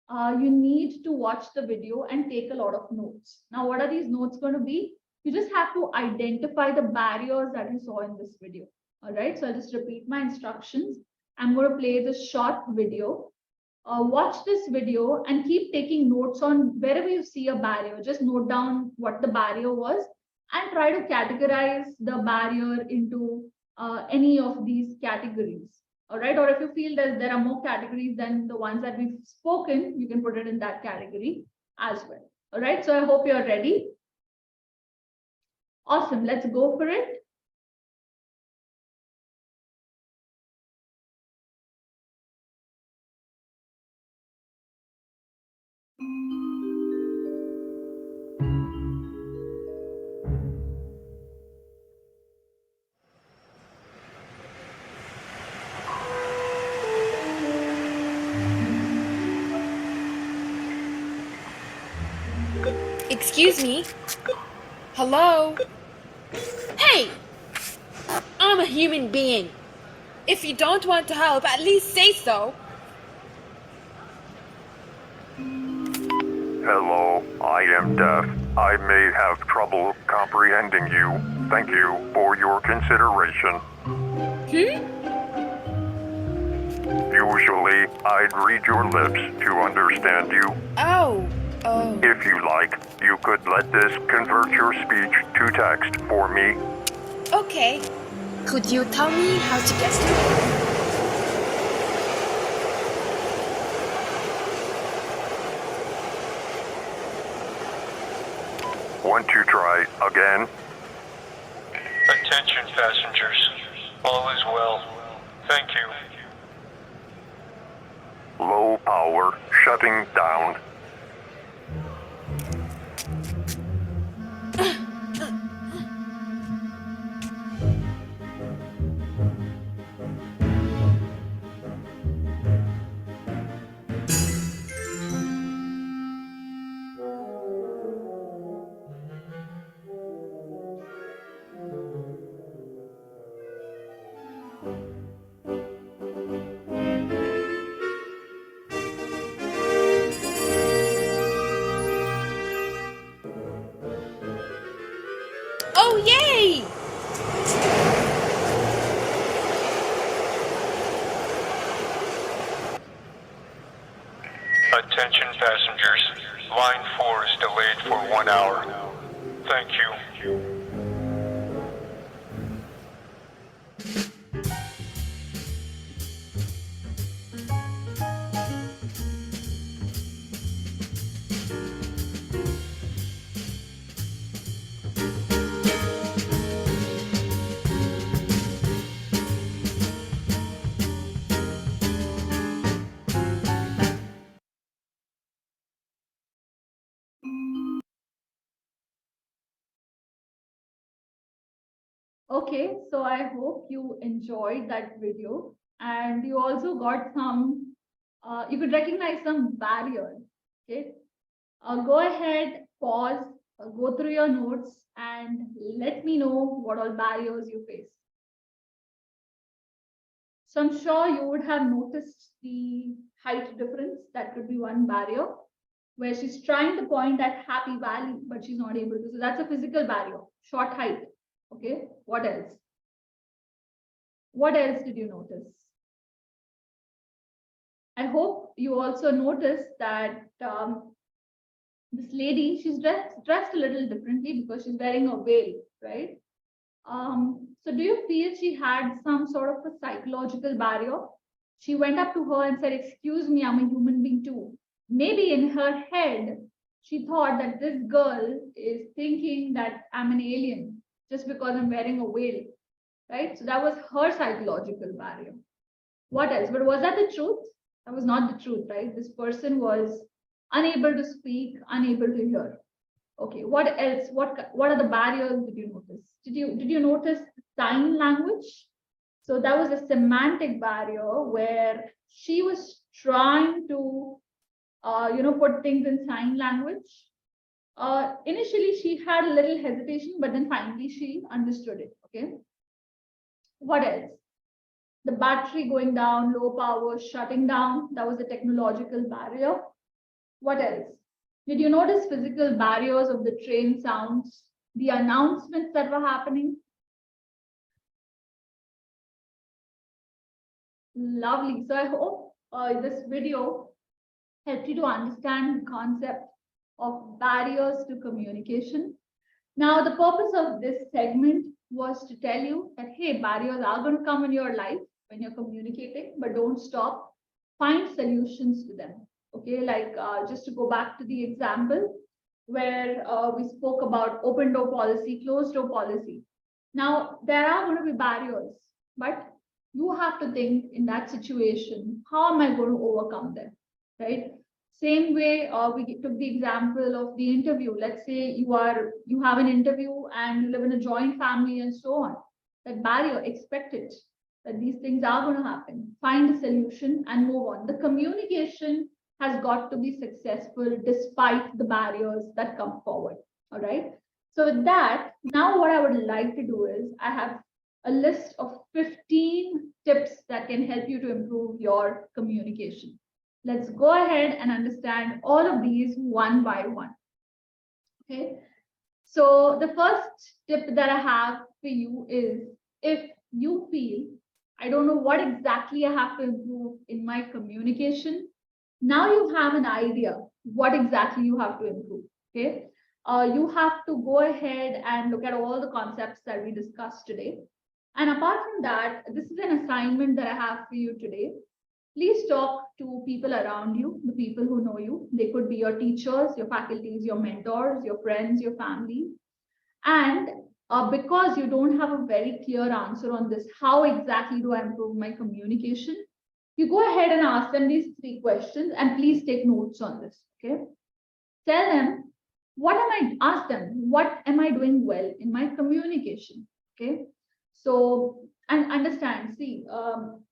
you need to watch the video and take a lot of notes. Now, what are these notes going to be? You just have to identify the barriers that you saw in this video. All right. So I'll just repeat my instructions. I'm going to play this short video. Watch this video and keep taking notes on wherever you see a barrier. Just note down what the barrier was and try to categorize the barrier into any of these categories. All right. Or if you feel that there are more categories than the ones that we've spoken, you can put it in that category as well. All right. So I hope you're ready. Awesome. Let's go for it. Excuse me? Hello? Hey! I'm a human being. If you don't want to help, at least say so. Hello, I am deaf. I may have trouble comprehending you. Thank you for your consideration. Usually, I'd read your lips to understand you. Oh. If you like, you could let this convert your speech to text for me. Okay. Could you tell me how to get to it? Want to try again? Attention passengers, all is well. Thank you. Low power shutting down. Oh, yay! Attention passengers, line 4 is delayed for 1 hour. Thank you. Okay, so I hope you enjoyed that video and you also got some, you could recognize some barriers. Okay, go ahead, pause, go through your notes and let me know what all barriers you face. So I'm sure you would have noticed the height difference. That could be one barrier where she's trying to point at Happy Valley, but she's not able to. So that's a physical barrier, short height. Okay, what else? What else did you notice? I hope you also noticed that this lady, she's dressed a little differently because she's wearing a veil, right? So do you feel she had some sort of a psychological barrier? She went up to her and said, "Excuse me, I'm a human being too." Maybe in her head, she thought that this girl is thinking that I'm an alien just because I'm wearing a veil, right? So that was her psychological barrier. What else? But was that the truth? That was not the truth, right? This person was unable to speak, unable to hear. Okay, what else? What are the barriers did you notice? Did you notice sign language? So that was a semantic barrier where she was trying to put things in sign language. Initially she had a little hesitation, but then finally she understood it. Okay. What else? The battery going down, low power, shutting down. That was a technological barrier. What else? Did you notice physical barriers of the train sounds, the announcements that were happening? Lovely. So I hope this video helped you to understand the concept of barriers to communication. Now, the purpose of this segment was to tell you that, hey, barriers are going to come in your life when you're communicating, but don't stop. Find solutions to them. Okay, like just to go back to the example where we spoke about open door policy, closed door policy. Now, there are going to be barriers, but you have to think in that situation, how am I going to overcome them, right? Same way, we took the example of the interview. Let's say you have an interview and you live in a joint family and so on. That barrier, expect it, that these things are going to happen. Find a solution and move on. The communication has got to be successful despite the barriers that come forward. All right. So with that, now what I would like to do is I have a list of 15 tips that can help you to improve your communication. Let's go ahead and understand all of these one by one. Okay. So the first tip that I have for you is, if you feel I don't know what exactly I have to improve in my communication, now you have an idea what exactly you have to improve. Okay. You have to go ahead and look at all the concepts that we discussed today. And apart from that, this is an assignment that I have for you today. Please talk to people around you, the people who know you. They could be your teachers, your faculties, your mentors, your friends, your family. And because you don't have a very clear answer on this, how exactly do I improve my communication? You go ahead and ask them these 3 questions, and please take notes on this. Okay. Tell them, ask them, what am I doing well in my communication? Okay. So, and understand, see,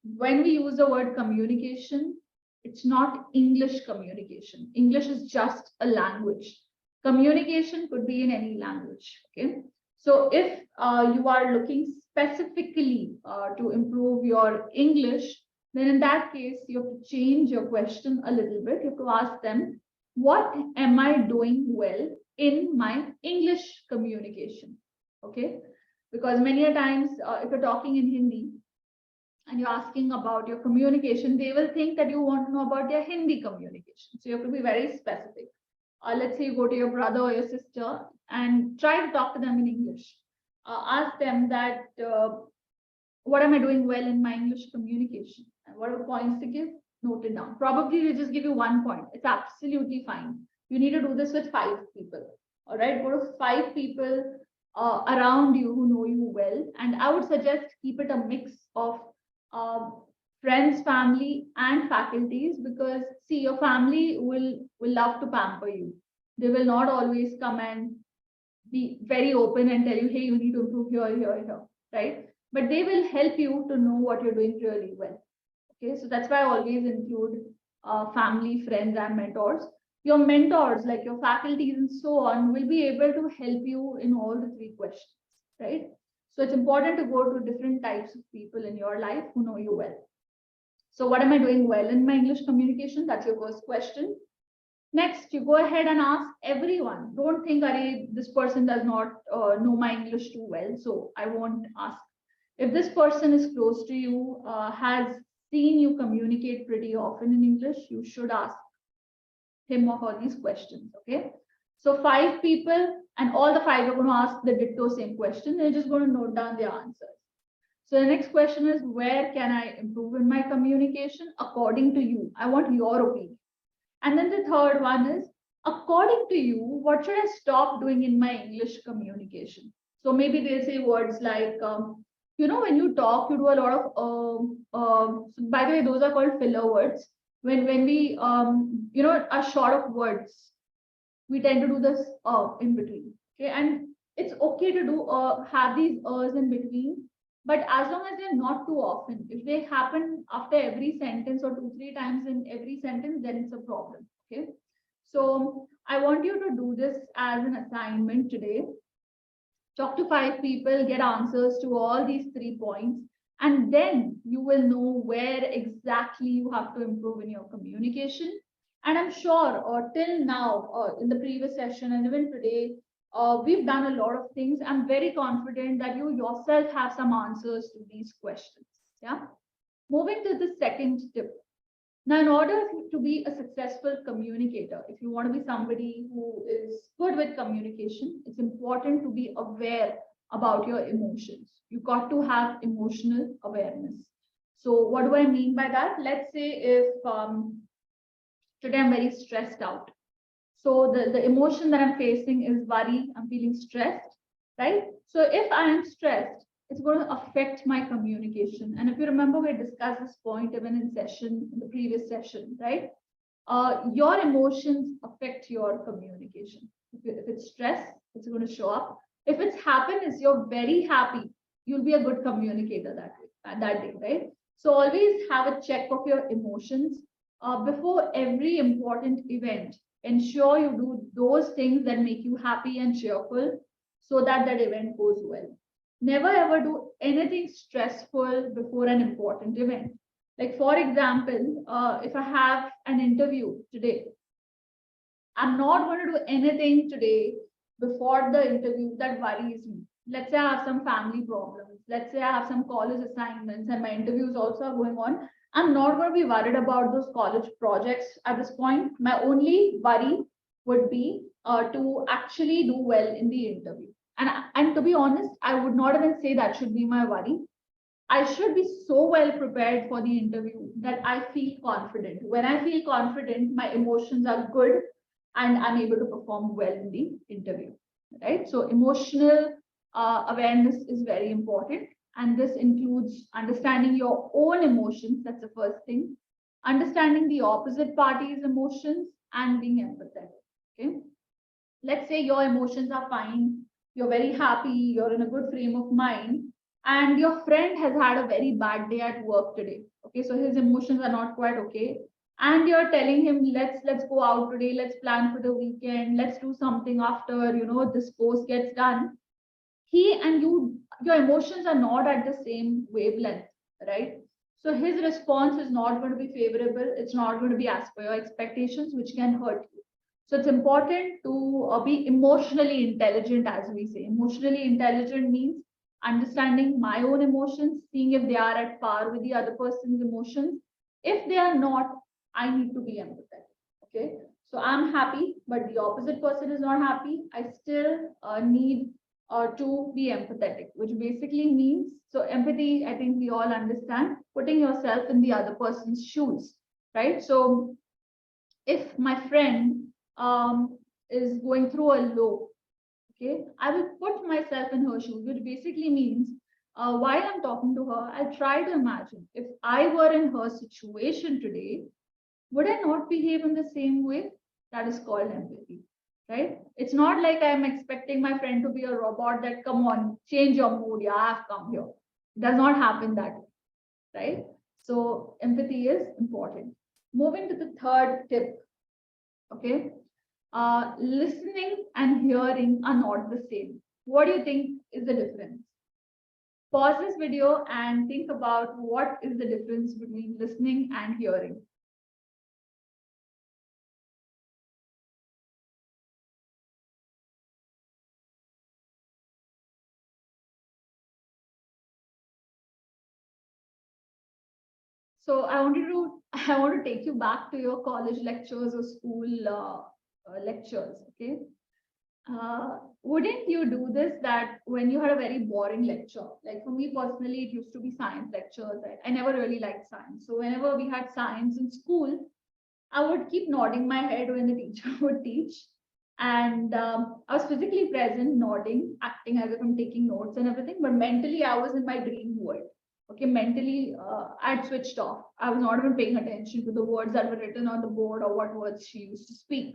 when we use the word communication, it's not English communication. English is just a language. Communication could be in any language. Okay. So if you are looking specifically to improve your English, then in that case, you have to change your question a little bit. You have to ask them, what am I doing well in my English communication? Okay. Because many a times, if you're talking in Hindi and you're asking about your communication, they will think that you want to know about their Hindi communication. So you have to be very specific. Let's say you go to your brother or your sister and try to talk to them in English. Ask them that, what am I doing well in my English communication? And what are the points to give? Note it down. Probably they just give you 1 point. It's absolutely fine. You need to do this with 5 people. All right. Go to 5 people around you who know you well. And I would suggest keep it a mix of friends, family, and faculties, because see, your family will love to pamper you. They will not always come and be very open and tell you, hey, you need to improve here, right? But they will help you to know what you're doing really well. Okay, so that's why I always include family, friends, and mentors. Your mentors, like your faculties and so on, will be able to help you in all the 3 questions, right? So it's important to go to different types of people in your life who know you well. So what am I doing well in my English communication? That's your first question. Next, you go ahead and ask everyone. Don't think, this person does not know my English too well, so I won't ask. If this person is close to you, has seen you communicate pretty often in English, you should ask him or her these questions. Okay. So 5 people, and all the 5 are going to ask the ditto same question. They're just going to note down their answers. So the next question is, where can I improve in my communication according to you? I want your opinion. And then the third one is, according to you, what should I stop doing in my English communication? So maybe they'll say words like, when you talk, you do a lot of, by the way, those are called filler words. When we, are short of words, we tend to do this in between. Okay. And it's okay to do have these in between, but as long as they're not too often. If they happen after every sentence or 2-3 times in every sentence, then it's a problem. Okay. So I want you to do this as an assignment today. Talk to 5 people, get answers to all these 3 points, and then you will know where exactly you have to improve in your communication. And I'm sure, or till now, in the previous session and even today, we've done a lot of things. I'm very confident that you yourself have some answers to these questions. Yeah. Moving to the second tip. Now, in order to be a successful communicator, if you want to be somebody who is good with communication, it's important to be aware about your emotions. You got to have emotional awareness. So what do I mean by that? Let's say if today I'm very stressed out. So the emotion that I'm facing is worry. I'm feeling stressed, right? So if I am stressed, it's going to affect my communication. And if you remember, we discussed this point even in the previous session, right? Your emotions affect your communication. If it's stress, it's going to show up. If it's happiness, you're very happy, you'll be a good communicator that day, right? So always have a check of your emotions. before every important event, ensure you do those things that make you happy and cheerful so that that event goes well. Never ever do anything stressful before an important event. Like, for example, if I have an interview today, I'm not going to do anything today before the interview that worries me. Let's say I have some family problems. Let's say I have some college assignments and my interviews also are going on. I'm not going to be worried about those college projects at this point. My only worry would be to actually do well in the interview. And to be honest, I would not even say that should be my worry. I should be so well prepared for the interview that I feel confident. When I feel confident, my emotions are good and I'm able to perform well in the interview, right? So emotional awareness is very important. And this includes understanding your own emotions. That's the first thing. Understanding the opposite party's emotions and being empathetic, okay? Let's say your emotions are fine, you're very happy, you're in a good frame of mind, and your friend has had a very bad day at work today. Okay, so his emotions are not quite okay. And you're telling him, let's go out today, let's plan for the weekend, let's do something after this post gets done. He and you, your emotions are not at the same wavelength, right? So his response is not going to be favorable, it's not going to be as per your expectations, which can hurt you. So it's important to be emotionally intelligent, as we say. Emotionally intelligent means understanding my own emotions, seeing if they are at par with the other person's emotions. If they are not, I need to be empathetic. Okay. So I'm happy, but the opposite person is not happy. I still need to be empathetic, which basically means, so empathy, I think we all understand, putting yourself in the other person's shoes, right? So if my friend is going through a low, okay, I will put myself in her shoes, which basically means while I'm talking to her, I'll try to imagine if I were in her situation today, would I not behave in the same way? That is called empathy, right? It's not like I'm expecting my friend to be a robot that, come on, change your mood. Yeah, I've come here. It does not happen that way, right? So empathy is important. Moving to the third tip, okay? Listening and hearing are not the same. What do you think is the difference? Pause this video and think about what is the difference between listening and hearing. So I want to take you back to your college lectures or school lectures. Okay. Wouldn't you do this, that when you had a very boring lecture, like for me personally, it used to be science lectures. I never really liked science. So whenever we had science in school, I would keep nodding my head when the teacher would teach. And I was physically present, nodding, acting as if I'm taking notes and everything. But mentally, I was in my dream world. Okay, mentally, I'd switched off. I was not even paying attention to the words that were written on the board or what words she used to speak.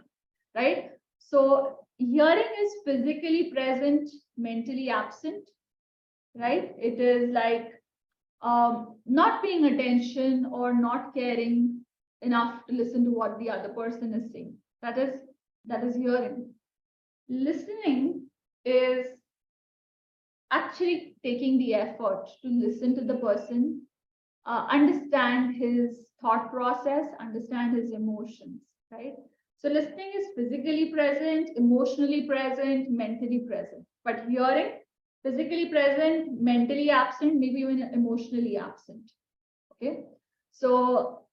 Right? So, hearing is physically present, mentally absent. Right? It is like not paying attention or not caring enough to listen to what the other person is saying. That is hearing. Listening is actually taking the effort to listen to the person, understand his thought process, understand his emotions, right? So listening is physically present, emotionally present, mentally present. But hearing, physically present, mentally absent, maybe even emotionally absent. Okay. So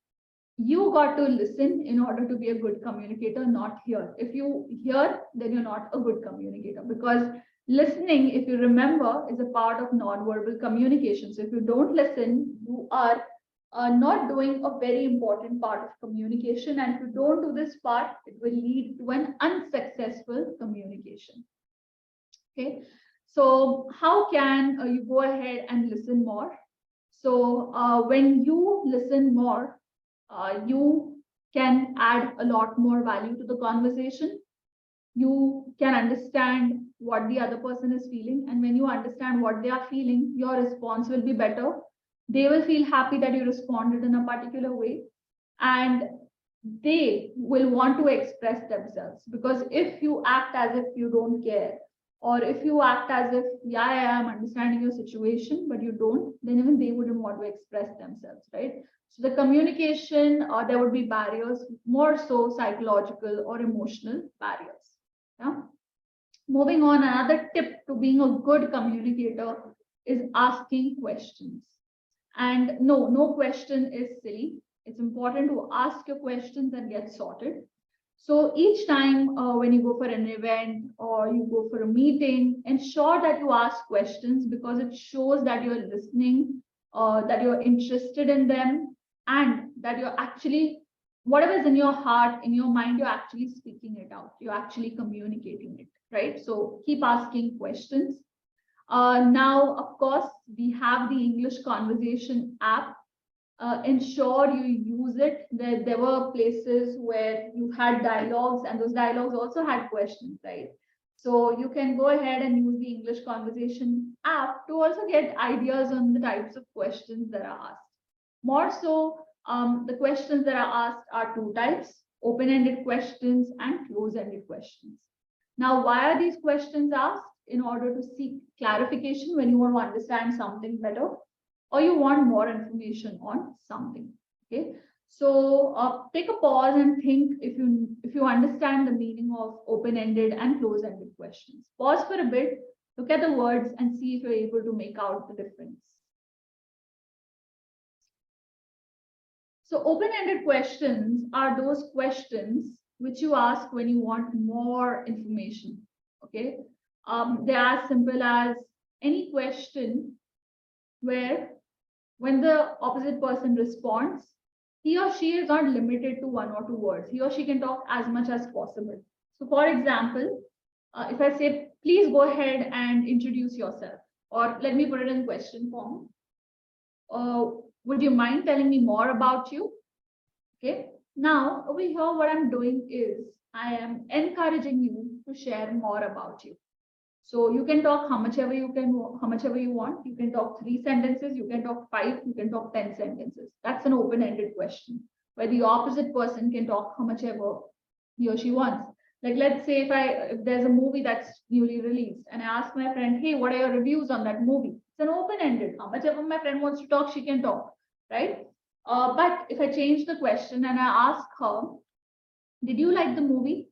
you got to listen in order to be a good communicator, not hear. If you hear, then you're not a good communicator, because listening, if you remember, is a part of non-verbal communication. So if you don't listen, you are not doing a very important part of communication. And if you don't do this part, it will lead to an unsuccessful communication. Okay. So how can you go ahead and listen more? So when you listen more, you can add a lot more value to the conversation. You can understand what the other person is feeling. And when you understand what they are feeling, your response will be better. They will feel happy that you responded in a particular way. And they will want to express themselves. Because if you act as if you don't care, or if you act as if, yeah, I am understanding your situation, but you don't, then even they wouldn't want to express themselves, right? So the communication, there would be barriers, more so psychological or emotional barriers. Yeah. Moving on, another tip to being a good communicator is asking questions. And no, no question is silly. It's important to ask your questions and get sorted. So each time when you go for an event or you go for a meeting, ensure that you ask questions, because it shows that you're listening, that you're interested in them, and that you're actually, whatever is in your heart, in your mind, you're actually speaking it out. You're actually communicating it, right? So keep asking questions. Now, of course, we have the English conversation app. Ensure you use it. There were places where you had dialogues, and those dialogues also had questions, right? So you can go ahead and use the English conversation app to also get ideas on the types of questions that are asked. More so, the questions that are asked are two types: open-ended questions and close-ended questions. Now, why are these questions asked? In order to seek clarification when you want to understand something better, or you want more information on something. Okay, so take a pause and think if you understand the meaning of open-ended and close-ended questions. Pause for a bit, look at the words, and see if you're able to make out the difference. So open-ended questions are those questions which you ask when you want more information. Okay, they are as simple as any question where when the opposite person responds, he or she is not limited to one or two words. He or she can talk as much as possible. So for example, if I say, please go ahead and introduce yourself, or let me put it in question form. Would you mind telling me more about you? Okay. Now over here, what I'm doing is I am encouraging you to share more about you. So you can talk how much ever you want. You can talk 3 sentences, you can talk 5, you can talk 10 sentences. That's an open-ended question where the opposite person can talk how much ever he or she wants. Like, let's say if there's a movie that's newly released and I ask my friend, hey, what are your reviews on that movie? It's an open-ended. How much ever my friend wants to talk, she can talk, right? But if I change the question and I ask her, did you like the movie?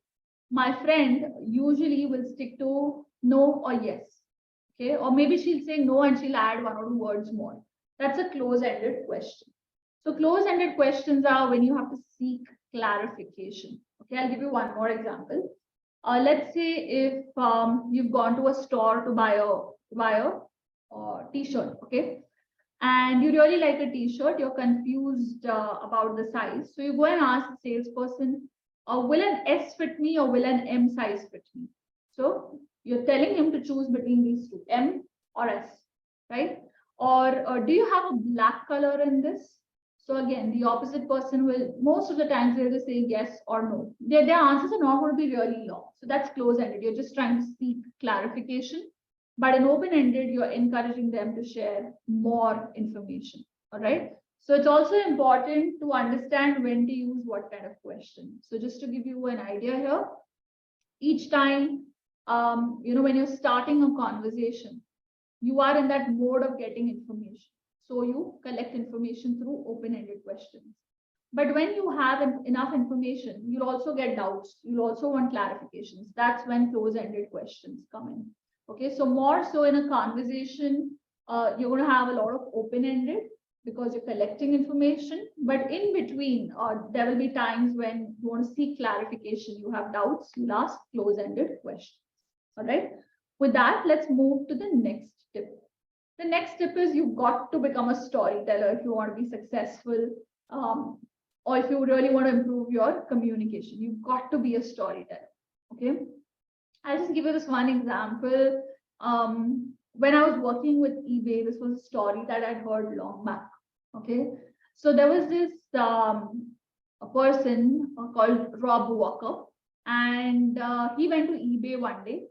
My friend usually will stick to no or yes. Okay, or maybe she'll say no and she'll add 1 or 2 words more. That's a close-ended question. So close-ended questions are when you have to seek clarification. Okay, I'll give you one more example. Let's say if you've gone to a store to buy a t-shirt, okay, and you really like a t-shirt, you're confused about the size. So you go and ask the salesperson, will an S fit me or will an M size fit me? So you're telling him to choose between these two, M or S, right? Or do you have a black color in this? So again, the opposite person will, most of the times they'll just say yes or no. Their answers are not going to be really long. So that's close-ended. You're just trying to seek clarification. But in open-ended, you're encouraging them to share more information. All right. So it's also important to understand when to use what kind of question. So just to give you an idea here, each time, when you're starting a conversation, you are in that mode of getting information. So you collect information through open-ended questions. But when you have enough information, you'll also get doubts. You'll also want clarifications. That's when close-ended questions come in. Okay, so more so in a conversation, you're going to have a lot of open-ended because you're collecting information. But in between, there will be times when you want to seek clarification. You have doubts, you'll ask close-ended questions. All right. With that, let's move to the next tip. The next tip is you've got to become a storyteller if you want to be successful, or if you really want to improve your communication. You've got to be a storyteller. Okay. I'll just give you this one example. When I was working with eBay, this was a story that I'd heard long back. Okay. So there was this a person called Rob Walker, and he went to eBay one day.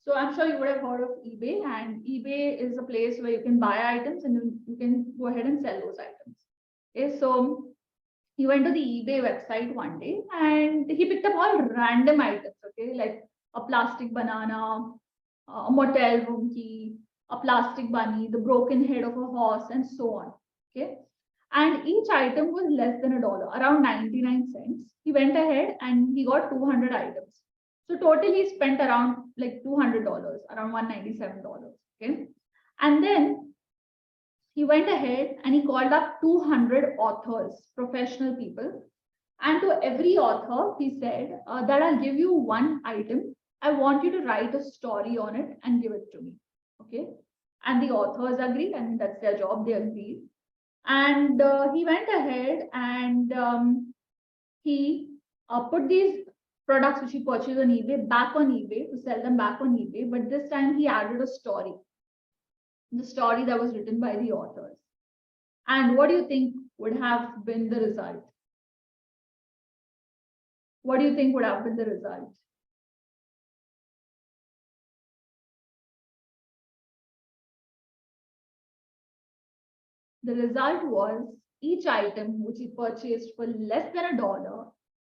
So I'm sure you would have heard of eBay, and eBay is a place where you can buy items and you can go ahead and sell those items. Okay, so He went to the eBay website one day and he picked up all random items, okay, like a plastic banana, a motel room key, a plastic bunny, the broken head of a horse, and so on. Okay. And each item was less than $1, around 99 cents. He went ahead and he got 200 items. So totally he spent around like $200, around $197. Okay. And then he went ahead and he called up 200 authors, professional people. And to every author, he said that I'll give you one item. I want you to write a story on it and give it to me. Okay. And the authors agreed, and that's their job, they agreed. And he went ahead and he put these products which he purchased on eBay back on eBay to sell them back on eBay. But this time he added a story, the story that was written by the authors. And what do you think would have been the result? What do you think would have been the result? The result was each item which he purchased for less than $1,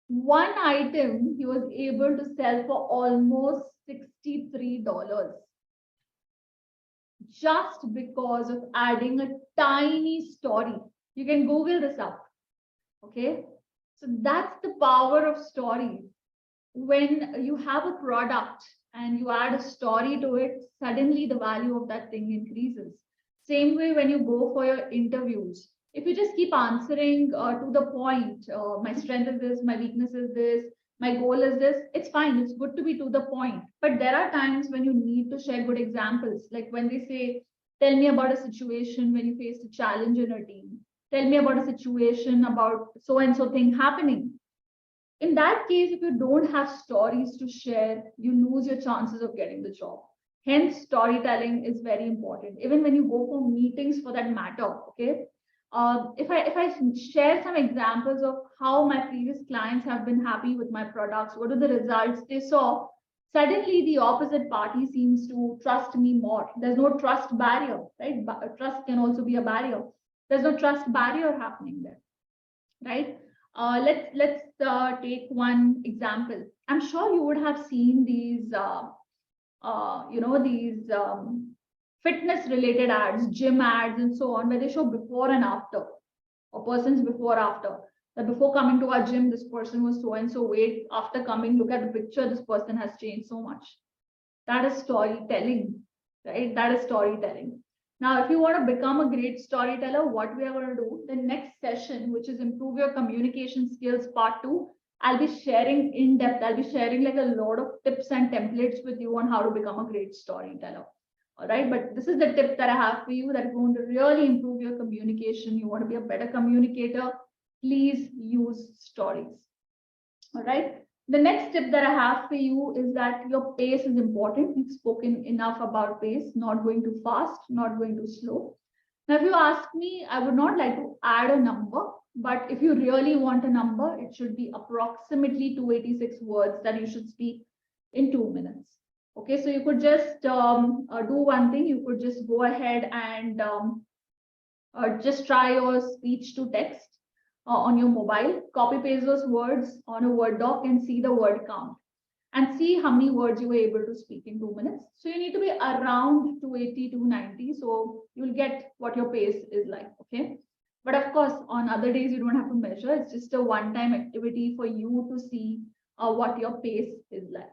one item he was able to sell for almost $63 just because of adding a tiny story. You can Google this up. Okay. So that's the power of stories. When you have a product and you add a story to it, suddenly the value of that thing increases. Same way when you go for your interviews. If you just keep answering to the point, my strength is this, my weakness is this, my goal is this, it's fine. It's good to be to the point. But there are times when you need to share good examples. Like when they say, tell me about a situation when you faced a challenge in a team. Tell me about a situation about so and so thing happening. In that case, if you don't have stories to share, you lose your chances of getting the job. Hence, storytelling is very important. Even when you go for meetings, for that matter. Okay. If I share some examples of how my previous clients have been happy with my products, what are the results they saw, suddenly the opposite party seems to trust me more. There's no trust barrier, right? Trust can also be a barrier. There's no trust barrier happening there, right? Let's take one example. I'm sure you would have seen these, these fitness related ads, gym ads, and so on, where they show before and after, a person's before after. That before coming to our gym, this person was so and so weight. After coming, look at the picture, this person has changed so much. That is storytelling, right? That is storytelling. Now, if you want to become a great storyteller, what we are going to do, the next session, which is improve your communication skills part 2, I'll be sharing in depth. I'll be sharing like a lot of tips and templates with you on how to become a great storyteller. All right. But this is the tip that I have for you, that if you want to really improve your communication, you want to be a better communicator, please use stories. All right. The next tip that I have for you is that your pace is important. We've spoken enough about pace, not going too fast, not going too slow. Now, if you ask me, I would not like to add a number, but if you really want a number, it should be approximately 286 words that you should speak in 2 minutes. Okay, so you could just do one thing. You could just go ahead and just try your speech to text on your mobile, copy paste those words on a Word doc and see the word count and see how many words you were able to speak in 2 minutes. So you need to be around 280, 290. So you'll get what your pace is like. Okay. But of course, on other days, you don't have to measure. It's just a one-time activity for you to see what your pace is like.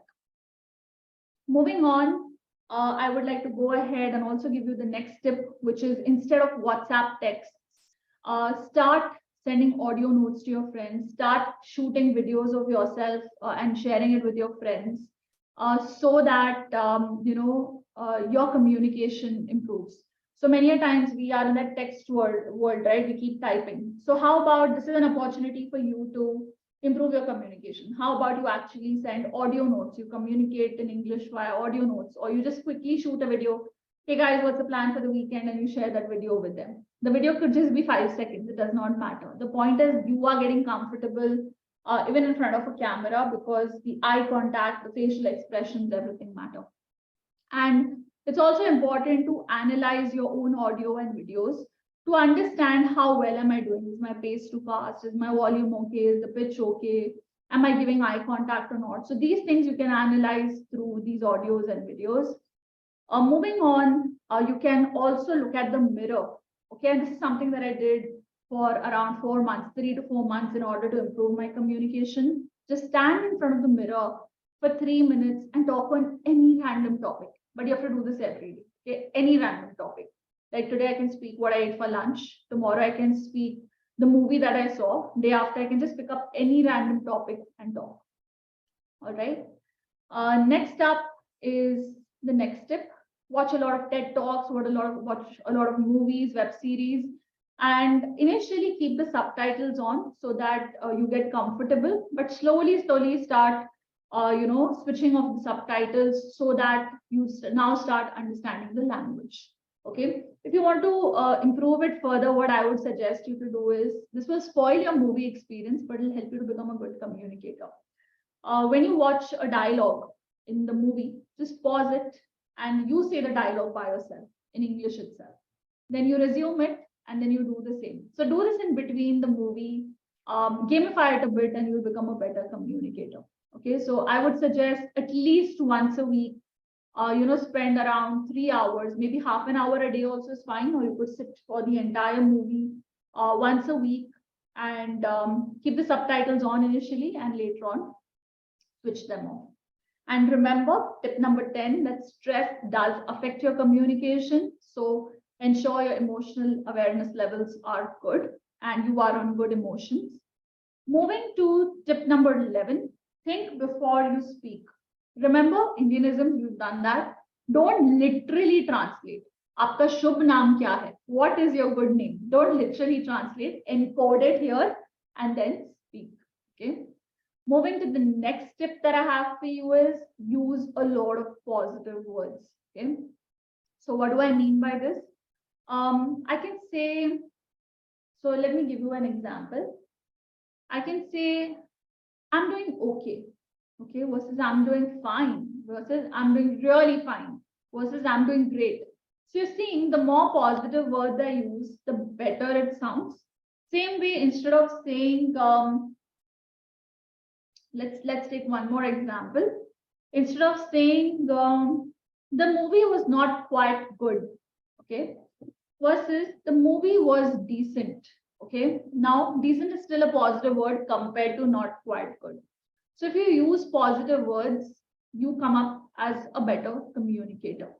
Moving on, I would like to go ahead and also give you the next tip, which is instead of WhatsApp texts, start sending audio notes to your friends, start shooting videos of yourself and sharing it with your friends so that, your communication improves. So many a times we are in that text world, right? We keep typing. So how about this is an opportunity for you to improve your communication. How about you actually send audio notes? You communicate in English via audio notes, or you just quickly shoot a video. Hey guys, what's the plan for the weekend? And you share that video with them. The video could just be 5 seconds. It does not matter. The point is you are getting comfortable even in front of a camera, because the eye contact, the facial expressions, everything matter. And it's also important to analyze your own audio and videos to understand how well am I doing. Is my pace too fast? Is my volume okay? Is the pitch okay? Am I giving eye contact or not? So these things you can analyze through these audios and videos. Moving on, you can also look at the mirror. Okay, and this is something that I did for around 4 months, 3 to 4 months, in order to improve my communication. Just stand in front of the mirror for 3 minutes and talk on any random topic. But you have to do this every day. Okay, any random topic. Like today, I can speak what I ate for lunch. Tomorrow, I can speak the movie that I saw. Day after, I can just pick up any random topic and talk. All right. Next up is the next tip. Watch a lot of TED Talks, watch a lot of movies, web series, and initially keep the subtitles on so that you get comfortable, but slowly start switching off the subtitles so that you now start understanding the language. Okay, if you want to improve it further, what I would suggest you to do is, this will spoil your movie experience, but it'll help you to become a good communicator. When you watch a dialogue in the movie, just pause it and you say the dialogue by yourself in English itself. Then you resume it and then you do the same. So do this in between the movie, gamify it a bit, and you'll become a better communicator. Okay, so I would suggest at least once a week, spend around 3 hours, maybe half an hour a day also is fine, or you could sit for the entire movie once a week and keep the subtitles on initially and later on switch them off. And remember, tip number 10, that stress does affect your communication. So ensure your emotional awareness levels are good and you are on good emotions. Moving to tip number 11, think before you speak. Remember, Indianism, you've done that. Don't literally translate. Aapka shubh naam kya hai? What is your good name? Don't literally translate. Encode it here and then speak. Okay. Moving to the next tip that I have for you is use a lot of positive words. Okay. So what do I mean by this? I can say, so let me give you an example. I can say, I'm doing okay. Okay, versus I'm doing fine, versus I'm doing really fine, versus I'm doing great. So you're seeing, the more positive words I use, the better it sounds. Same way, instead of saying, let's take one more example. Instead of saying the movie was not quite good, okay, versus the movie was decent. Okay, now decent is still a positive word compared to not quite good. So if you use positive words, you come up as a better communicator.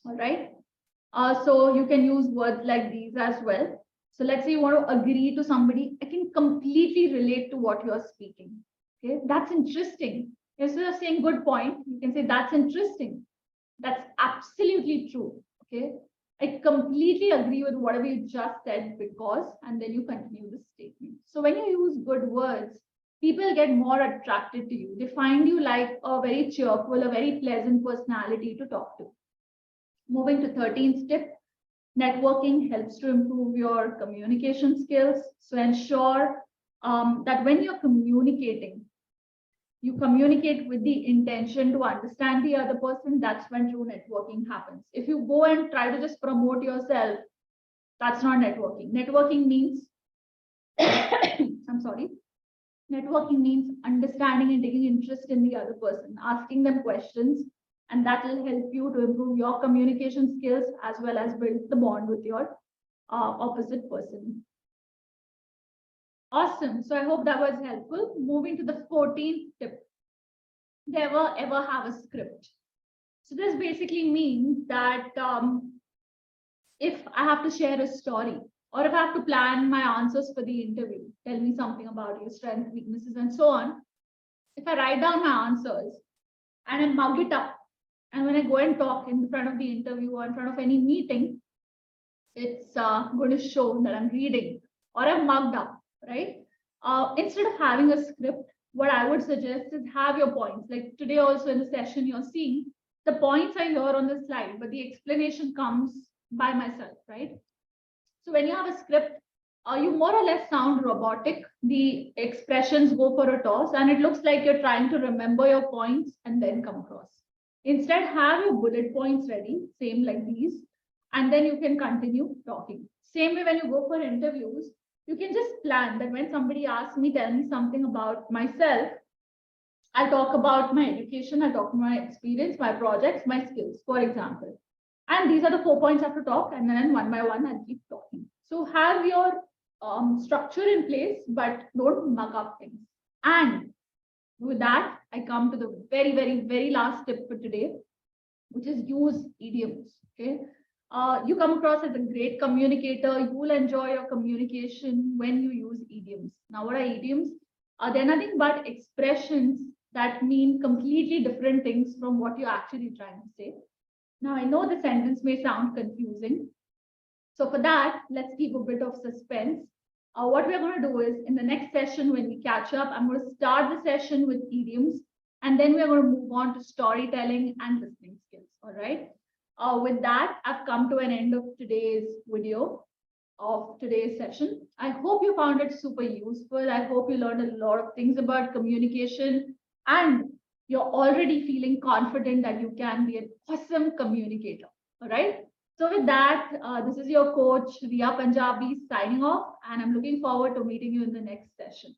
All right. So you can use words like these as well. So let's say you want to agree to somebody, I can completely relate to what you're speaking. Okay, that's interesting. Instead of saying good point, you can say that's interesting. That's absolutely true. Okay, I completely agree with whatever you just said because, and then you continue the statement. So when you use good words, people get more attracted to you. They find you like a very cheerful, a very pleasant personality to talk to. Moving to 13th tip, networking helps to improve your communication skills. So ensure that when you're communicating, you communicate with the intention to understand the other person. That's when true networking happens. If you go and try to just promote yourself, that's not networking. Networking means, I'm sorry, networking means understanding and taking interest in the other person, asking them questions, and that will help you to improve your communication skills as well as build the bond with your opposite person. Awesome. So I hope that was helpful. Moving to the 14th tip. Never ever have a script. So this basically means that if I have to share a story, or if I have to plan my answers for the interview, tell me something about your strengths, weaknesses, and so on. If I write down my answers and I mug it up, and when I go and talk in front of the interview or in front of any meeting, it's going to show that I'm reading or I'm mugged up, right? Instead of having a script, what I would suggest is have your points. Like today also in the session you're seeing, the points are here on the slide, but the explanation comes by myself, right? So when you have a script, you more or less sound robotic. The expressions go for a toss and it looks like you're trying to remember your points and then come across. Instead, have your bullet points ready, same like these, and then you can continue talking. Same way when you go for interviews, you can just plan that when somebody asks me, tell me something about myself, I'll talk about my education, I'll talk about my experience, my projects, my skills, for example. And these are the 4 points I have to talk, and then one by one, I'll keep talking. So have your structure in place, but don't muck up things. And with that, I come to the very, very, very last tip for today, which is use idioms. Okay. You come across as a great communicator. You will enjoy your communication when you use idioms. Now, what are idioms? They're nothing but expressions that mean completely different things from what you're actually trying to say. Now, I know the sentence may sound confusing. So for that, let's keep a bit of suspense. What we're going to do is in the next session, when we catch up, I'm going to start the session with idioms, and then we're going to move on to storytelling and listening skills. All right. With that, I've come to an end of today's video, of today's session. I hope you found it super useful. I hope you learned a lot of things about communication, and you're already feeling confident that you can be an awesome communicator. All right. So with that, this is your coach, Riya Punjabi, signing off, and I'm looking forward to meeting you in the next session.